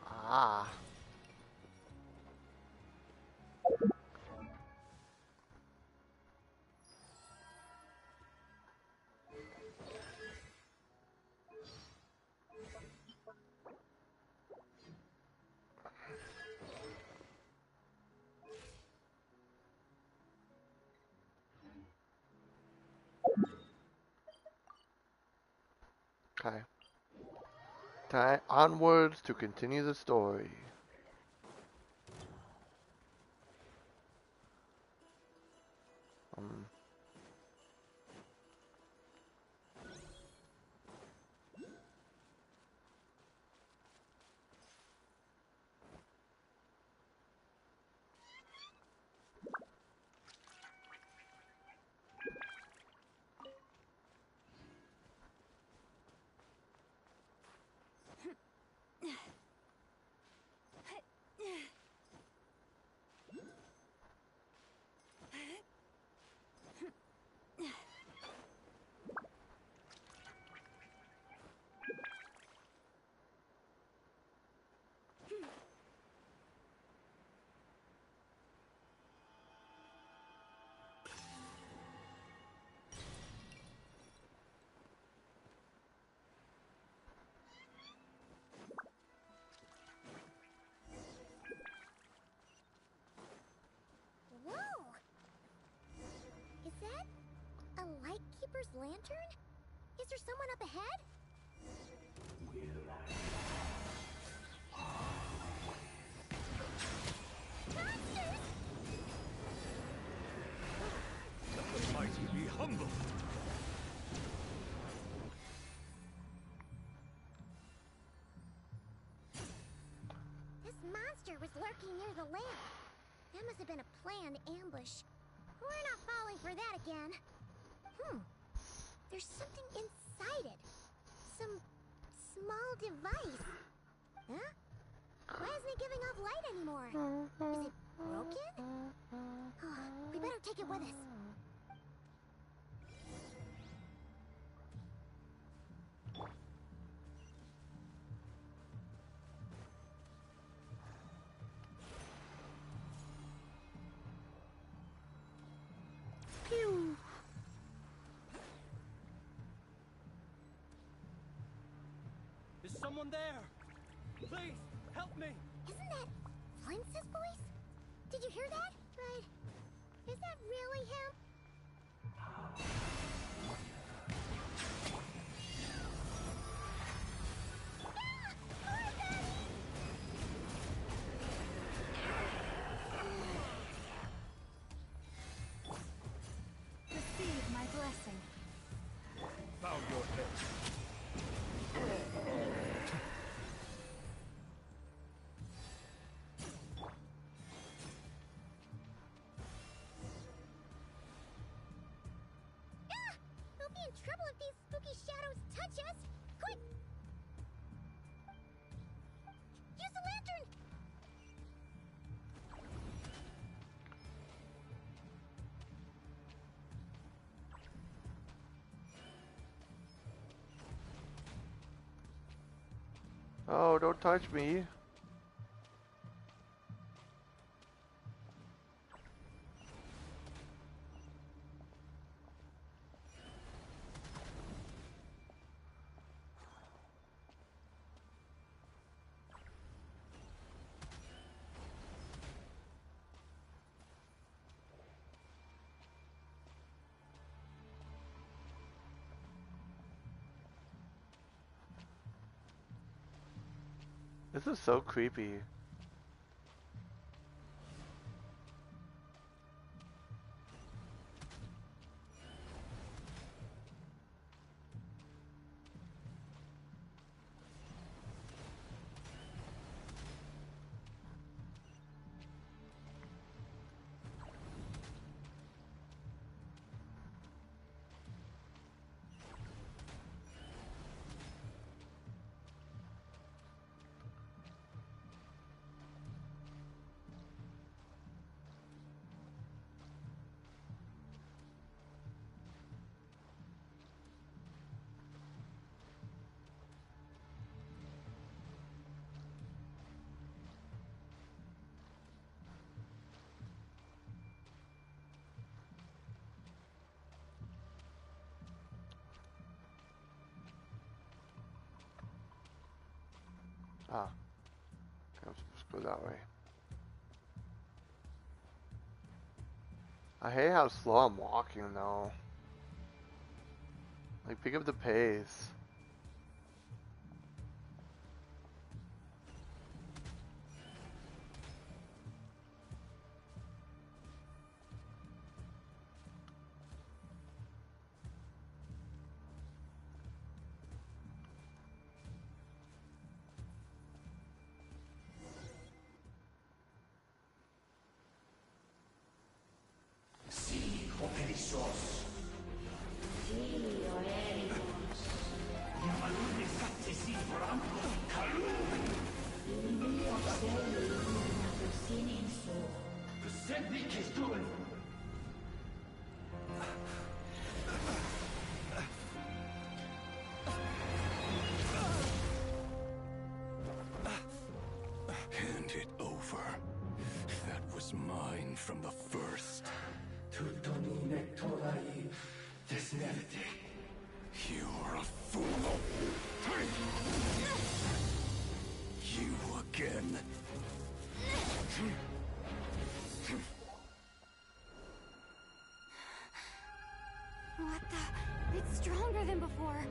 Ah. Okay. Time onwards to continue the story. there someone up ahead? Monsters! Let the mighty be humble. This monster was lurking near the lamp. That must have been a planned ambush. We're not falling for that again. There's something inside it. Some small device. Huh? Why isn't it giving off light anymore? Is it broken? We better take it with us. Pew. Is someone there? Please, help me! Isn't that Flint's voice? Did you hear that? Right. Is that really him? Receive my blessing. Bow your head. We'll be in trouble if these spooky shadows touch us! Quick! Use the lantern! Oh, don't touch me. This is so creepy. Ah, I'm supposed to go that way. I hate how slow I'm walking though. Like, pick up the pace. Hand it over. That was mine from the first. You're a fool. You again. What the? It's stronger than before.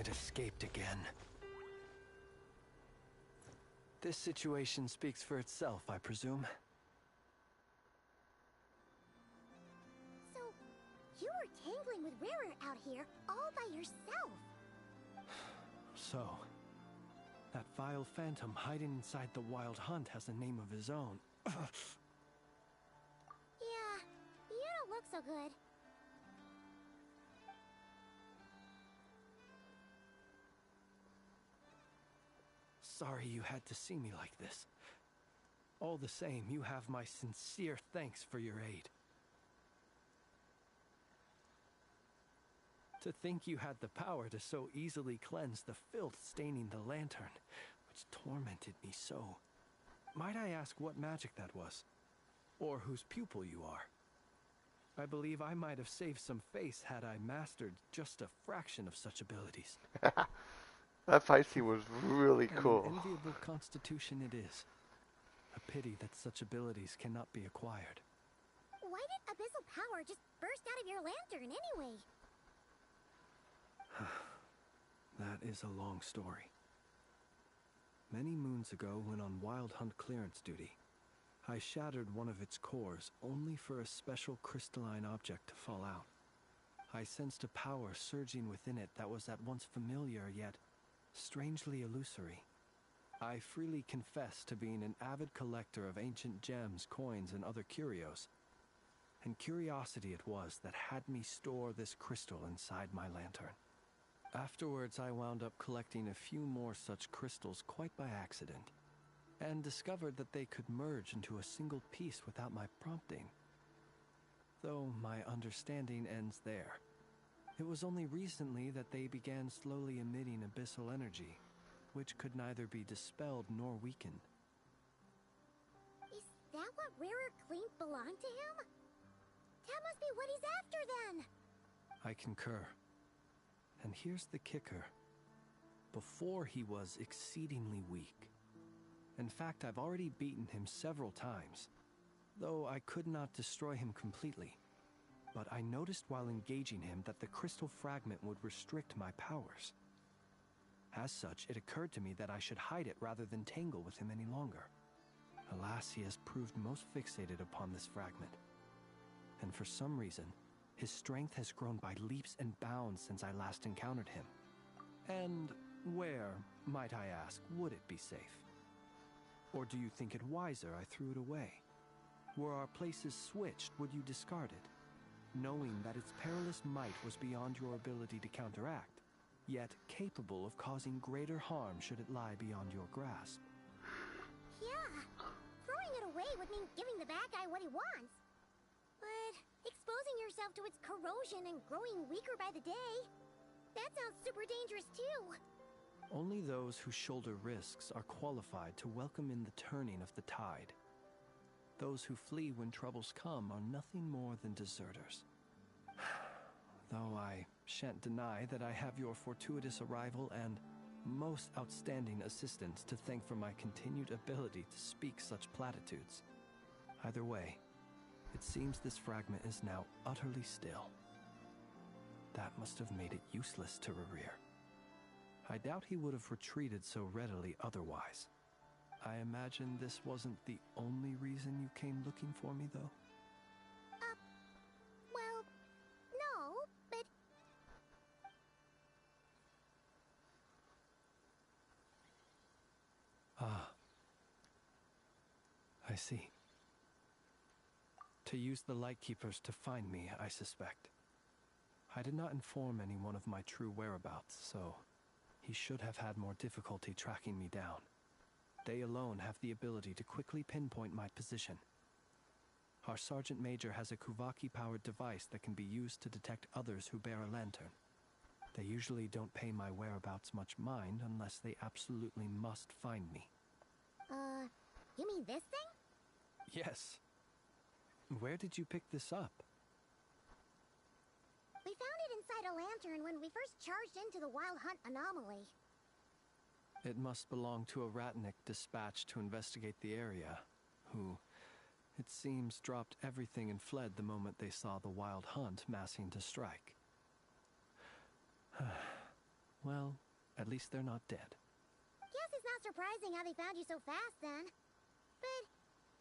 It escaped again. This situation speaks for itself, I presume. So, you were tangling with Rarer out here all by yourself. So, that vile phantom hiding inside the Wild Hunt has a name of his own. Yeah, you don't look so good. Sorry you had to see me like this. All the same, you have my sincere thanks for your aid. To think you had the power to so easily cleanse the filth staining the lantern, which tormented me so. Might I ask what magic that was? Or whose pupil you are? I believe I might have saved some face had I mastered just a fraction of such abilities. That fight scene was really cool. An enviable constitution it is. A pity that such abilities cannot be acquired. Why did abyssal power just burst out of your lantern anyway? That is a long story. Many moons ago, when on Wild Hunt clearance duty, I shattered one of its cores only for a special crystalline object to fall out. I sensed a power surging within it that was at once familiar yet strangely illusory. I freely confess to being an avid collector of ancient gems, coins, and other curios. And curiosity it was that had me store this crystal inside my lantern. Afterwards, I wound up collecting a few more such crystals quite by accident, and discovered that they could merge into a single piece without my prompting. Though my understanding ends there. It was only recently that they began slowly emitting abyssal energy, which could neither be dispelled nor weakened. Is that what Rarer claimed belonged to him? That must be what he's after then! I concur. And here's the kicker. Before he was exceedingly weak. In fact, I've already beaten him several times, though I could not destroy him completely. But I noticed while engaging him that the crystal fragment would restrict my powers. As such, it occurred to me that I should hide it rather than tangle with him any longer. Alas, he has proved most fixated upon this fragment. And for some reason, his strength has grown by leaps and bounds since I last encountered him. And where, might I ask, would it be safe? Or do you think it wiser I threw it away? Were our places switched, would you discard it? Knowing that its perilous might was beyond your ability to counteract, yet capable of causing greater harm should it lie beyond your grasp. Yeah, throwing it away would mean giving the bad guy what he wants. But exposing yourself to its corrosion and growing weaker by the day, that sounds super dangerous too. Only those who shoulder risks are qualified to welcome in the turning of the tide. Those who flee when troubles come are nothing more than deserters. Though I shan't deny that I have your fortuitous arrival and most outstanding assistance to thank for my continued ability to speak such platitudes. Either way, it seems this fragment is now utterly still. That must have made it useless to Rarir. I doubt he would have retreated so readily otherwise. I imagine this wasn't the only reason you came looking for me, though? Well, no, but... Ah. I see. To use the Lightkeepers to find me, I suspect. I did not inform anyone of my true whereabouts, so he should have had more difficulty tracking me down. They alone have the ability to quickly pinpoint my position. Our Sergeant Major has a Kuvaki-powered device that can be used to detect others who bear a lantern. They usually don't pay my whereabouts much mind unless they absolutely must find me. You mean this thing? Yes. Where did you pick this up? We found it inside a lantern when we first charged into the Wild Hunt anomaly. It must belong to a Ratnik dispatched to investigate the area, who, it seems, dropped everything and fled the moment they saw the Wild Hunt massing to strike. Well, at least they're not dead. Guess it's not surprising how they found you so fast, then. But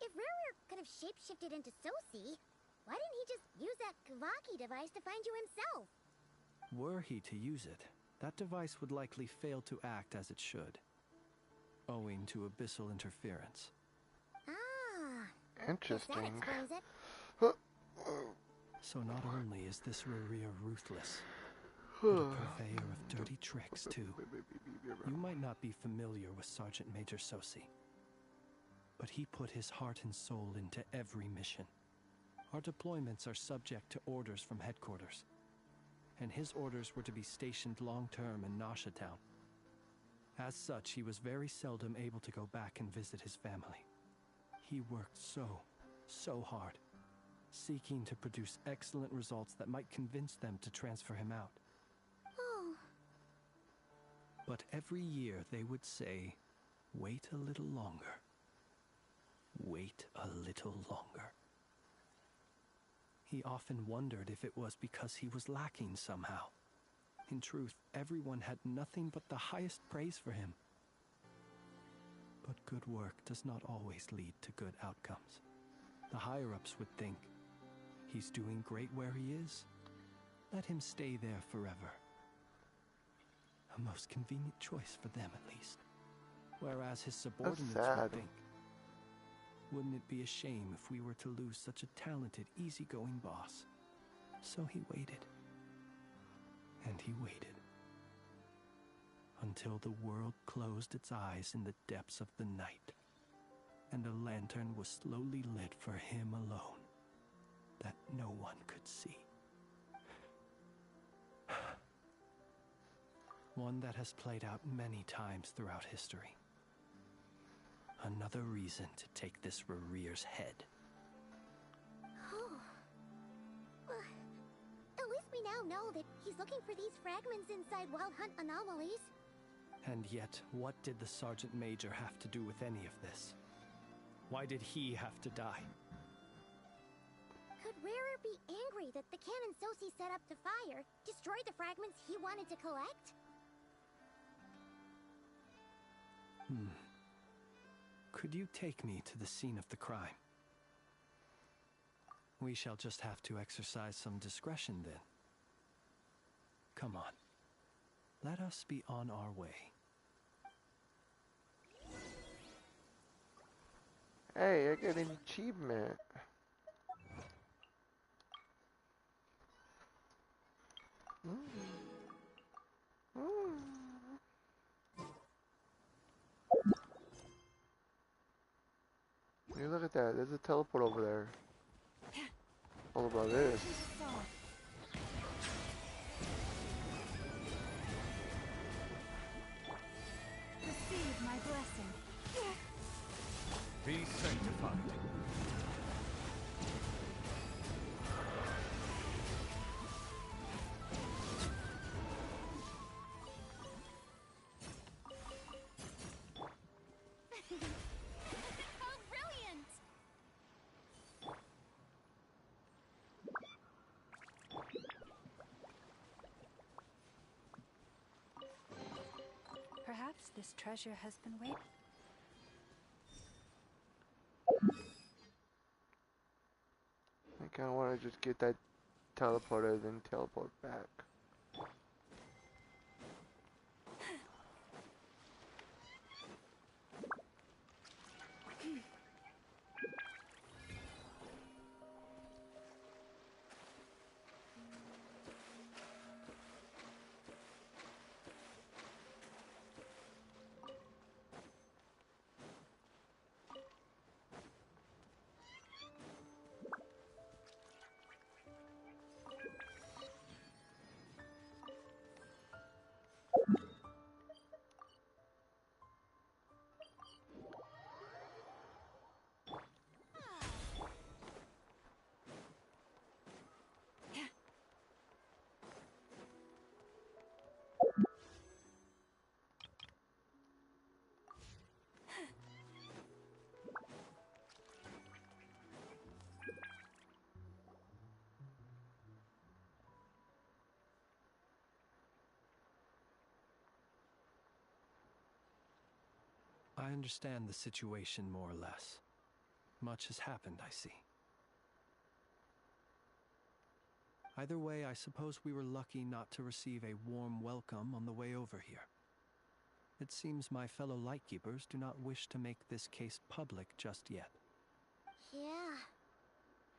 if Ruru could have shapeshifted into Sosi, why didn't he just use that Kavaki device to find you himself? Were he to use it, that device would likely fail to act as it should, owing to abyssal interference. Ah. Interesting. That explains it. So not only is this Rerir ruthless, but a purveyor of dirty tricks, too. You might not be familiar with Sergeant Major Sosi, but he put his heart and soul into every mission. Our deployments are subject to orders from headquarters, and his orders were to be stationed long-term in Nasha Town. As such, he was very seldom able to go back and visit his family. He worked so hard, seeking to produce excellent results that might convince them to transfer him out. Oh. But every year they would say, "Wait a little longer. Wait a little longer." He often wondered if it was because he was lacking somehow. In truth, everyone had nothing but the highest praise for him. But good work does not always lead to good outcomes. The higher-ups would think, he's doing great where he is. Let him stay there forever. A most convenient choice for them, at least. Whereas his subordinates would think, wouldn't it be a shame if we were to lose such a talented, easygoing boss? So he waited. And he waited. Until the world closed its eyes in the depths of the night, and a lantern was slowly lit for him alone, that no one could see. One that has played out many times throughout history. Another reason to take this Rerir's head. Oh. At least we now know that he's looking for these fragments inside Wild Hunt anomalies. And yet, what did the Sergeant Major have to do with any of this? Why did he have to die? Could Rarer be angry that the cannon Sosi set up to fire destroyed the fragments he wanted to collect? Could you take me to the scene of the crime? We shall just have to exercise some discretion then. Come on. Let us be on our way. Hey, I got an achievement. Hey, look at that. There's a teleport over there. All about this. Receive my blessing. Be sanctified. How brilliant! Perhaps this treasure has been waiting. I kind of want to just get that teleporter, then teleport back. I understand the situation more or less. Much has happened, I see. Either way, I suppose we were lucky not to receive a warm welcome on the way over here. It seems my fellow Lightkeepers do not wish to make this case public just yet. Yeah.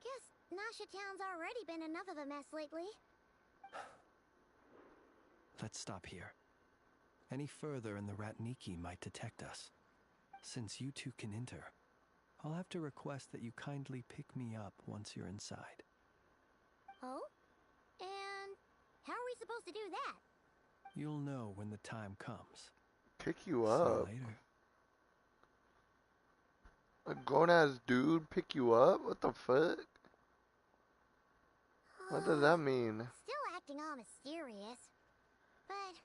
Guess Nasha Town's already been enough of a mess lately. Let's stop here. Any further and the Ratniki might detect us. Since you two can enter, I'll have to request that you kindly pick me up once you're inside. Oh? And how are we supposed to do that? You'll know when the time comes. Pick you See up? you later. A grown-ass dude pick you up? What the fuck? What does that mean? Still acting all mysterious. But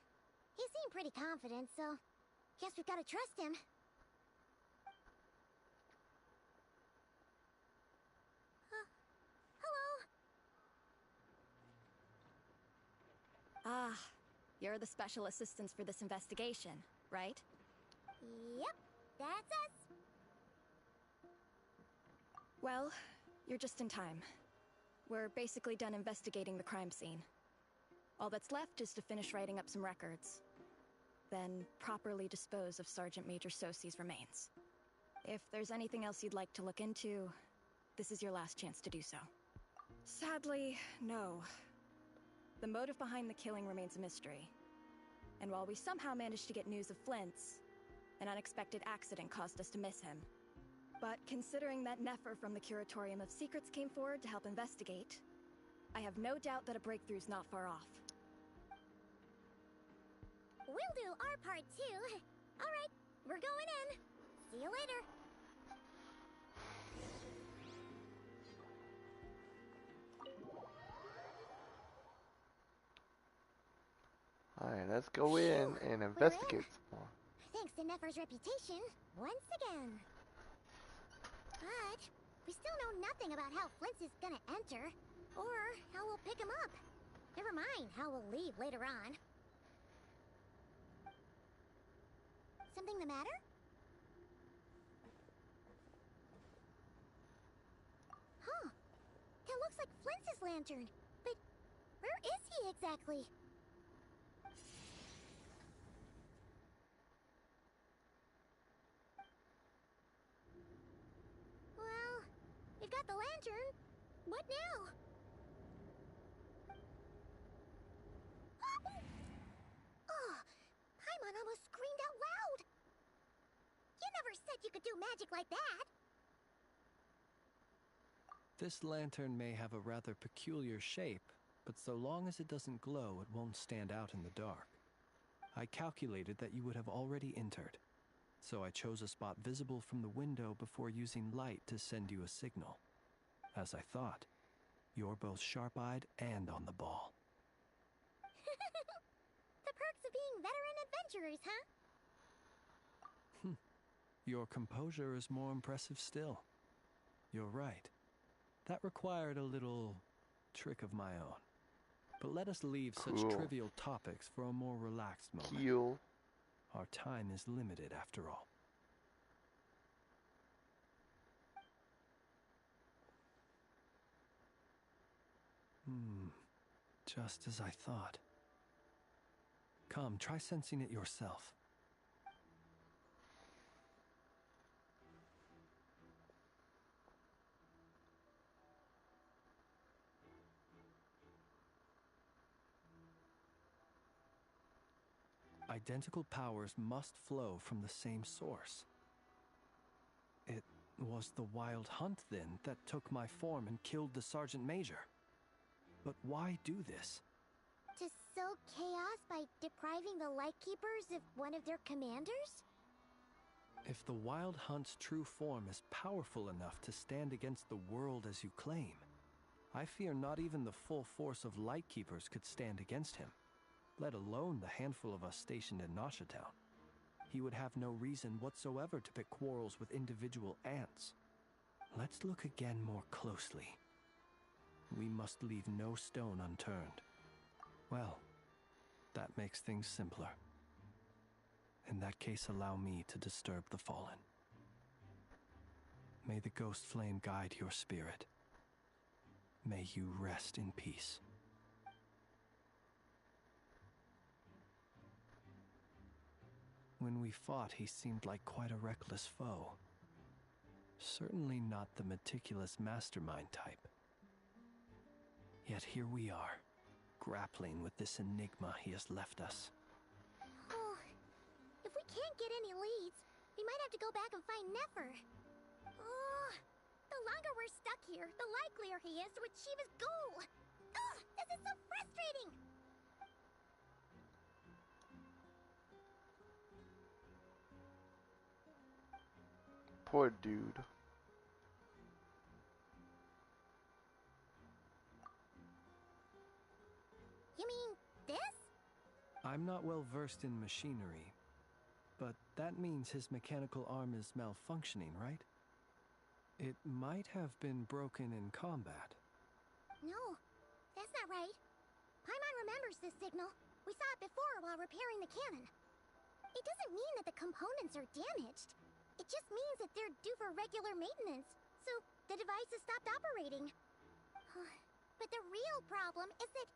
he seemed pretty confident, so guess we've got to trust him. Hello? Ah, you're the special assistants for this investigation, right? Yep, that's us. Well, you're just in time. We're basically done investigating the crime scene. All that's left is to finish writing up some records. Then properly dispose of Sergeant Major Sosi's remains. If there's anything else you'd like to look into, this is your last chance to do so. Sadly, no. The motive behind the killing remains a mystery. And while we somehow managed to get news of Flint's, an unexpected accident caused us to miss him. But considering that Nefer from the Curatorium of Secrets came forward to help investigate, I have no doubt that a breakthrough's not far off. We'll do our part too. All right, we're going in. See you later. Alright, let's go in and investigate some more. Thanks to Nefer's reputation, once again. But we still know nothing about how Flint's is gonna enter, or how we'll pick him up. Never mind how we'll leave later on. Something the matter? Huh. That looks like Flint's lantern. But where is he exactly? Well, we've got the lantern. What now? Oh, Paimon almost screamed out loud. You never said you could do magic like that. This lantern may have a rather peculiar shape, but so long as it doesn't glow, it won't stand out in the dark. I calculated that you would have already entered, so I chose a spot visible from the window before using light to send you a signal. As I thought, you're both sharp-eyed and on the ball. The perks of being veteran adventurers, huh? Your composure is more impressive still. You're right. That required a little trick of my own. But let us leave such trivial topics for a more relaxed moment. Our time is limited after all. Just as I thought. Come, try sensing it yourself. Identical powers must flow from the same source. It was the wild hunt, then, that took my form and killed the Sergeant Major. But why do this? To sow chaos by depriving the Lightkeepers of one of their commanders? If the Wild Hunt's true form is powerful enough to stand against the world as you claim, I fear not even the full force of Lightkeepers could stand against him, let alone the handful of us stationed in Nasha Town. He would have no reason whatsoever to pick quarrels with individual ants. Let's look again more closely. We must leave no stone unturned. Well, that makes things simpler. In that case, allow me to disturb the fallen. May the ghost flame guide your spirit. May you rest in peace. When we fought, he seemed like quite a reckless foe. Certainly not the meticulous mastermind type. Yet here we are, grappling with this enigma he has left us. Oh, if we can't get any leads, we might have to go back and find Nefer. Oh, the longer we're stuck here, the likelier he is to achieve his goal. Ugh, this is so frustrating! Poor dude. You mean this? I'm not well versed in machinery, but that means his mechanical arm is malfunctioning, right? It might have been broken in combat. No, that's not right. Paimon remembers this signal. We saw it before while repairing the cannon. It doesn't mean that the components are damaged. It just means that they're due for regular maintenance, so the device has stopped operating. But the real problem is that...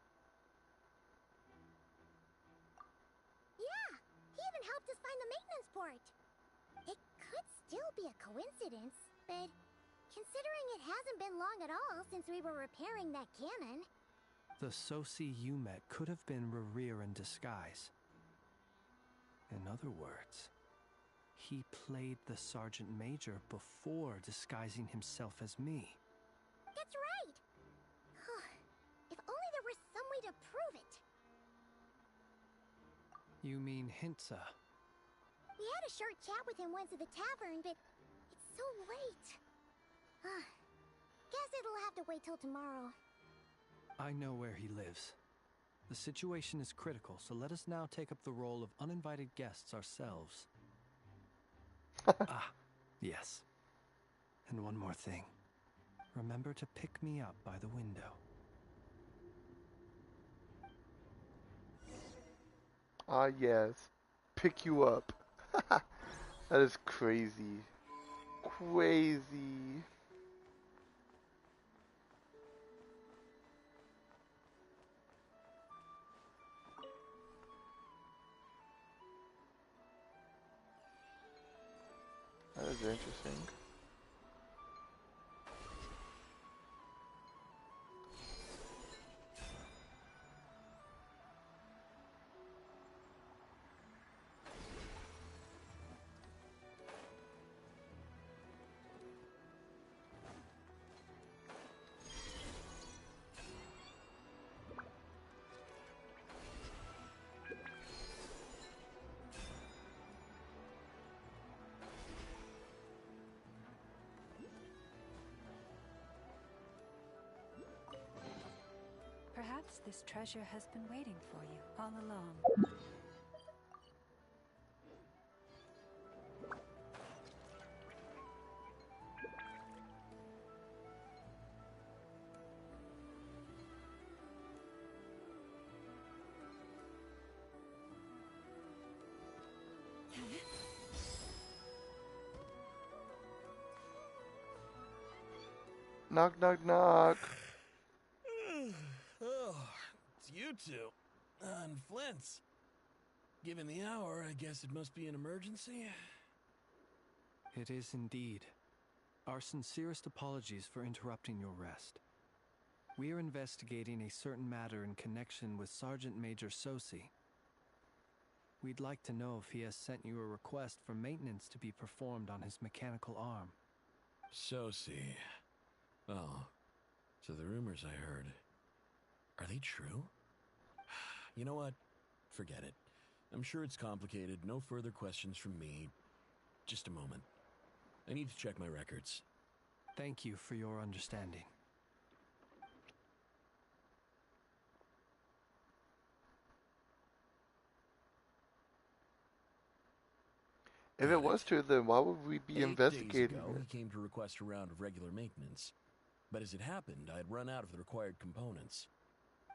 Yeah, he even helped us find the maintenance port. It could still be a coincidence, but considering it hasn't been long at all since we were repairing that cannon... The Sosi you met could have been Rerir in disguise. In other words, he played the Sergeant Major before disguising himself as me. That's right! If only there was some way to prove it. You mean Hintsa? We had a short chat with him once at the tavern, but it's so late. Guess it'll have to wait till tomorrow. I know where he lives. The situation is critical, so let us now take up the role of uninvited guests ourselves. Yes. And one more thing. Remember to pick me up by the window. Ah, yes. Pick you up. That is crazy. Crazy. That is interesting. Perhaps this treasure has been waiting for you all along. Knock, knock, knock. Oh, it's you two. And Flint's. Given the hour, I guess it must be an emergency. It is indeed. Our sincerest apologies for interrupting your rest. We are investigating a certain matter in connection with Sergeant Major Sosi. We'd like to know if he has sent you a request for maintenance to be performed on his mechanical arm. Sosi. Oh, so the rumors I heard, are they true? You know what? Forget it. I'm sure it's complicated. No further questions from me. Just a moment. I need to check my records. Thank you for your understanding. If it was true, then why would we be 8 days investigating ago, it? he came to request a round of regular maintenance. But as it happened, I had run out of the required components.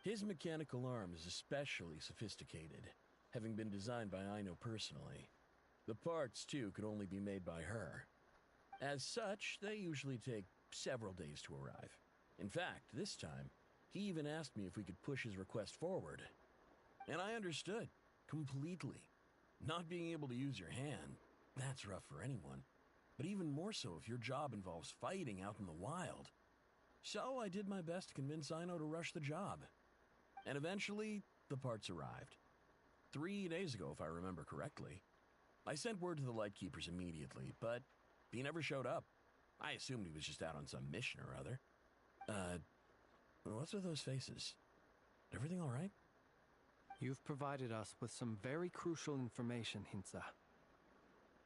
His mechanical arm is especially sophisticated, having been designed by Aino personally. The parts, too, could only be made by her. As such, they usually take several days to arrive. In fact, this time, he even asked me if we could push his request forward. And I understood, completely. Not being able to use your hand, that's rough for anyone. But even more so if your job involves fighting out in the wild. So I did my best to convince Ino to rush the job. And eventually, the parts arrived. 3 days ago, if I remember correctly. I sent word to the Lightkeepers immediately, but he never showed up. I assumed he was just out on some mission or other. What's with those faces? Everything all right? You've provided us with some very crucial information, Hinza.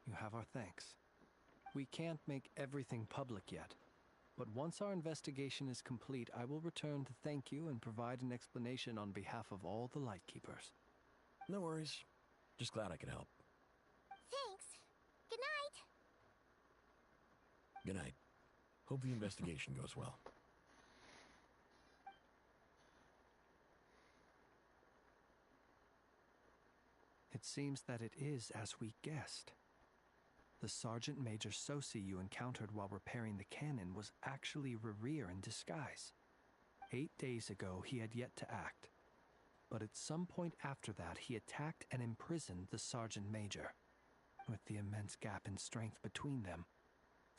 You have our thanks. We can't make everything public yet, but once our investigation is complete, I will return to thank you and provide an explanation on behalf of all the Lightkeepers. No worries. Just glad I could help. Thanks. Good night. Good night. Hope the investigation goes well. It seems that it is as we guessed. The Sergeant Major Sosi you encountered while repairing the cannon was actually Rerir in disguise. 8 days ago, he had yet to act. But at some point after that, he attacked and imprisoned the Sergeant Major. With the immense gap in strength between them,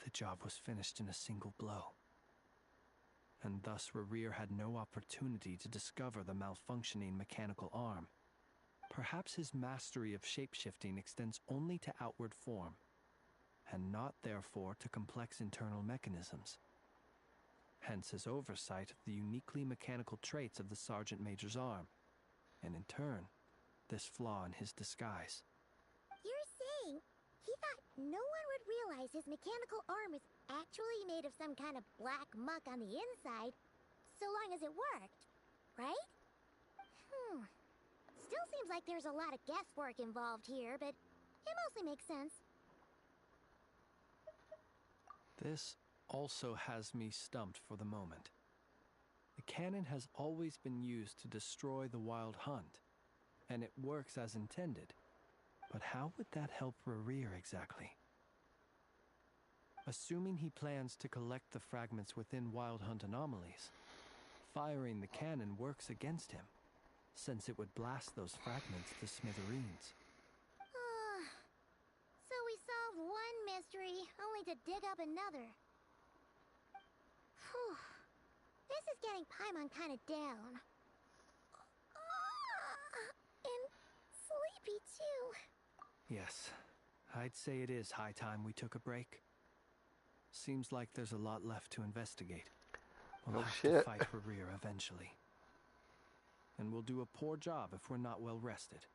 the job was finished in a single blow. And thus Rerir had no opportunity to discover the malfunctioning mechanical arm. Perhaps his mastery of shapeshifting extends only to outward form, and not therefore to complex internal mechanisms. Hence his oversight of the uniquely mechanical traits of the Sergeant Major's arm, and in turn, this flaw in his disguise. You're saying he thought no one would realize his mechanical arm is actually made of some kind of black muck on the inside, so long as it worked, right? Still seems like there's a lot of guesswork involved here, but it mostly makes sense. This also has me stumped for the moment. The cannon has always been used to destroy the wild hunt, and it works as intended. But how would that help Rerir exactly? Assuming he plans to collect the fragments within wild hunt anomalies, firing the cannon works against him, since it would blast those fragments to smithereens. So we solved one mystery, only to dig up another. Whew. This is getting Paimon kind of down. And sleepy too. Yes, I'd say it is high time we took a break. Seems like there's a lot left to investigate. We'll have to fight Rerir eventually. And we'll do a poor job if we're not well rested.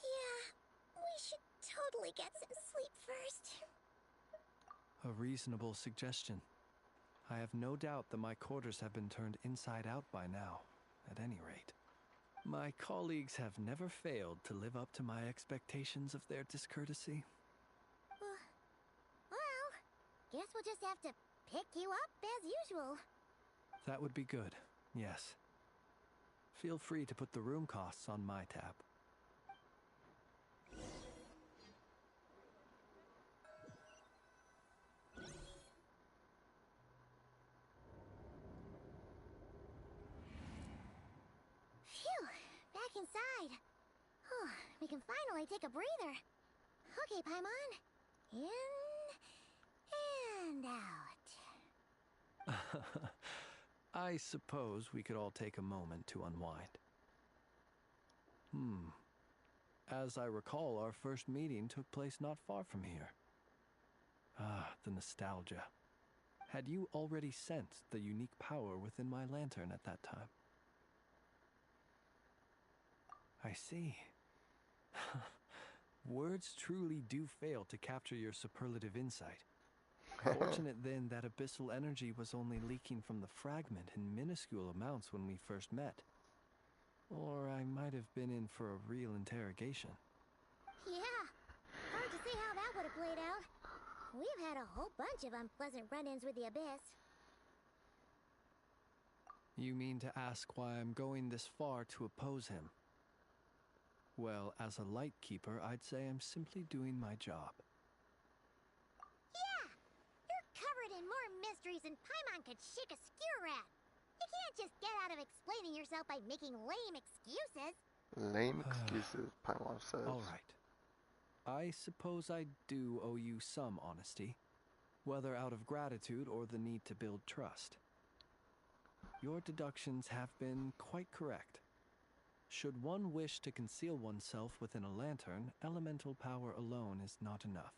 Yeah, we should totally get some sleep first. A reasonable suggestion. I have no doubt that my quarters have been turned inside out by now, at any rate. My colleagues have never failed to live up to my expectations of their discourtesy. Well, guess we'll just have to pick you up as usual. That would be good, yes. Feel free to put the room costs on my tab. Phew, back inside. We can finally take a breather. Okay, Paimon. In and out. I suppose we could all take a moment to unwind. As I recall, our first meeting took place not far from here. Ah, the nostalgia. Had you already sensed the unique power within my lantern at that time? I see. Words truly do fail to capture your superlative insight. Fortunate then that abyssal energy was only leaking from the fragment in minuscule amounts when we first met. Or I might have been in for a real interrogation. Yeah, hard to see how that would have played out. We've had a whole bunch of unpleasant run-ins with the Abyss. You mean to ask why I'm going this far to oppose him? Well, as a lightkeeper, I'd say I'm simply doing my job. Yeah! You're covered in more mysteries than Paimon could shake a skewer at. You can't just get out of explaining yourself by making lame excuses. Lame excuses, Paimon says. All right. I suppose I do owe you some honesty, whether out of gratitude or the need to build trust. Your deductions have been quite correct. Should one wish to conceal oneself within a lantern, elemental power alone is not enough.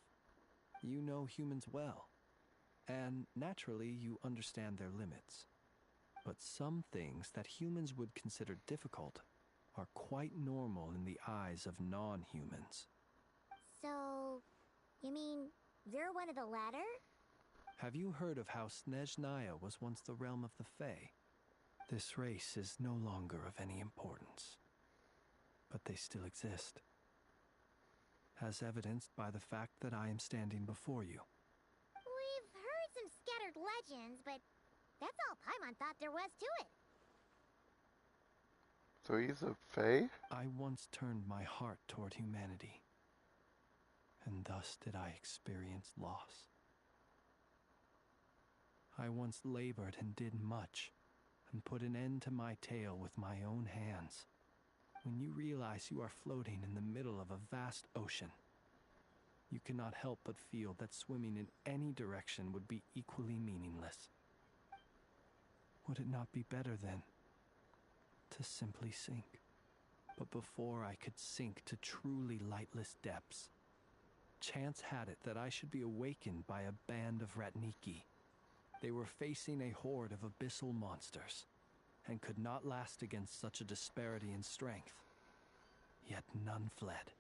You know humans well, and naturally you understand their limits. But some things that humans would consider difficult are quite normal in the eyes of non-humans. So, you mean you're one of the latter? Have you heard of how Snezhnaya was once the realm of the Fae? This race is no longer of any importance, but they still exist, as evidenced by the fact that I am standing before you. We've heard some scattered legends, but that's all Paimon thought there was to it. So he's a Fae? I once turned my heart toward humanity, and thus did I experience loss. I once labored and did much, and put an end to my tale with my own hands. When you realize you are floating in the middle of a vast ocean, you cannot help but feel that swimming in any direction would be equally meaningless. Would it not be better, then, to simply sink? But before I could sink to truly lightless depths, chance had it that I should be awakened by a band of Ratniki. They were facing a horde of abyssal monsters, and could not last against such a disparity in strength. Yet none fled.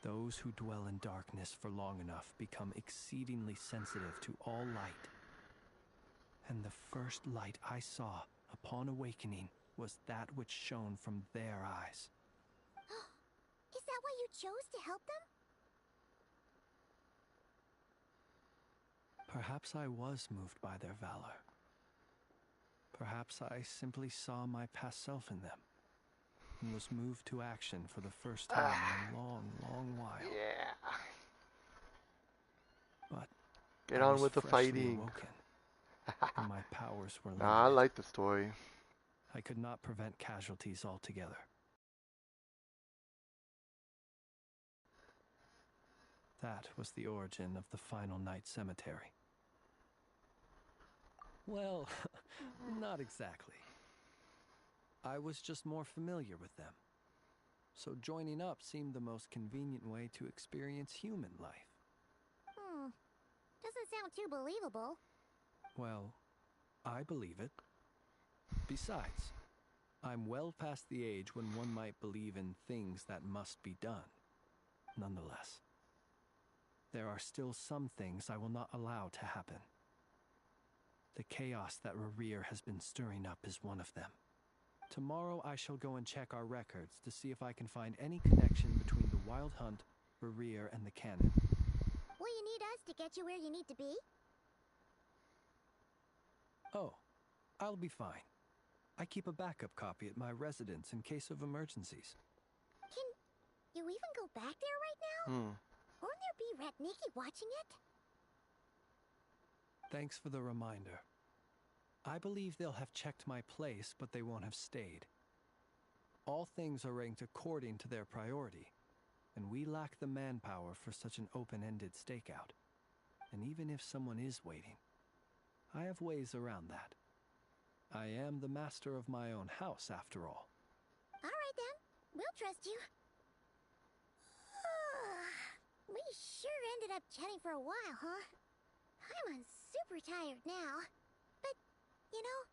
Those who dwell in darkness for long enough become exceedingly sensitive to all light. And the first light I saw upon awakening was that which shone from their eyes. Is that why you chose to help them? Perhaps I was moved by their valor. Perhaps I simply saw my past self in them, and was moved to action for the first time in a long, long while. Yeah. But Get I on was with the freshly fighting. awoken, and my powers were limited. Nah, I like the story. I could not prevent casualties altogether. That was the origin of the Final Night Cemetery. Well, not exactly. I was just more familiar with them. So joining up seemed the most convenient way to experience human life. Doesn't sound too believable. Well, I believe it. Besides, I'm well past the age when one might believe in things that must be done. Nonetheless, there are still some things I will not allow to happen. The chaos that Rerir has been stirring up is one of them. Tomorrow I shall go and check our records to see if I can find any connection between the Wild Hunt, Rerir, and the Canon. Will you need us to get you where you need to be? Oh, I'll be fine. I keep a backup copy at my residence in case of emergencies. Can you even go back there right now? Won't there be Ratniki watching it? Thanks for the reminder. I believe they'll have checked my place, but they won't have stayed. All things are ranked according to their priority, and we lack the manpower for such an open-ended stakeout. And even if someone is waiting, I have ways around that. I am the master of my own house, after all. All right then, we'll trust you. We sure ended up chatting for a while, huh? I'm super tired now. But, you know,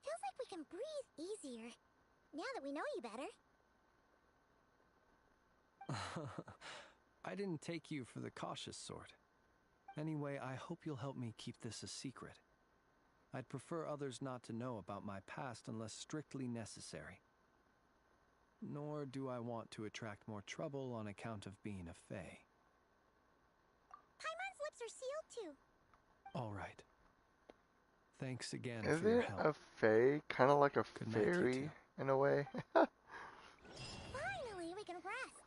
feels like we can breathe easier, now that we know you better. I didn't take you for the cautious sort. Anyway, I hope you'll help me keep this a secret. I'd prefer others not to know about my past unless strictly necessary. Nor do I want to attract more trouble on account of being a Fae. Paimon's lips are sealed too. All right. Thanks again for Isn't your help. a Fae kind of like a Good night, you fairy two. in a way? Finally, we can rest.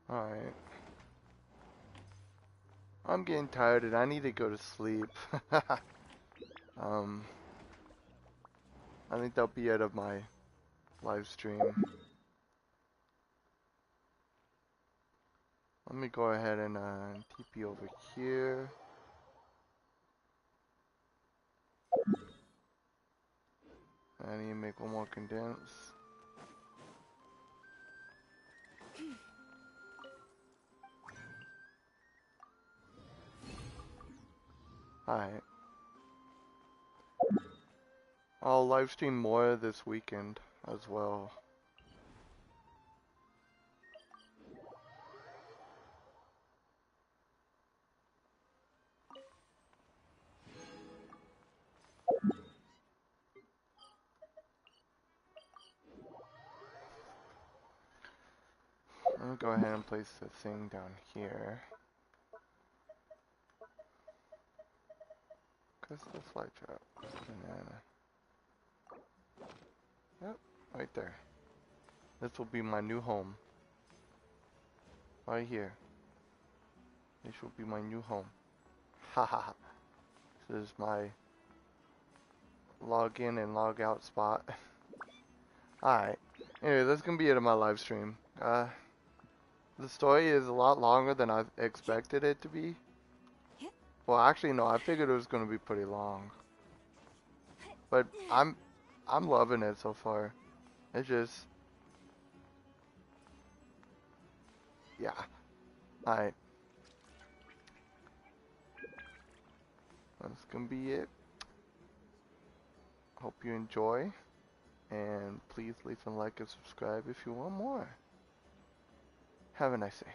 Alright. I'm getting tired and I need to go to sleep. I think that'll be it of my live stream. Let me go ahead and TP over here. I need to make one more condense. Alright. I'll live stream more this weekend as well. Let me go ahead and place the thing down here. Cause the fly trap. And then, yep, right there. This will be my new home. Right here. This will be my new home. Haha. This is my log in and log out spot. Alright. Anyway, that's gonna be it of my live stream. The story is a lot longer than I expected it to be. Well, actually, no, I figured it was gonna be pretty long. But I'm loving it so far. It's just, yeah. Alright. That's gonna be it. Hope you enjoy. And please leave a like and subscribe if you want more. Have a nice day.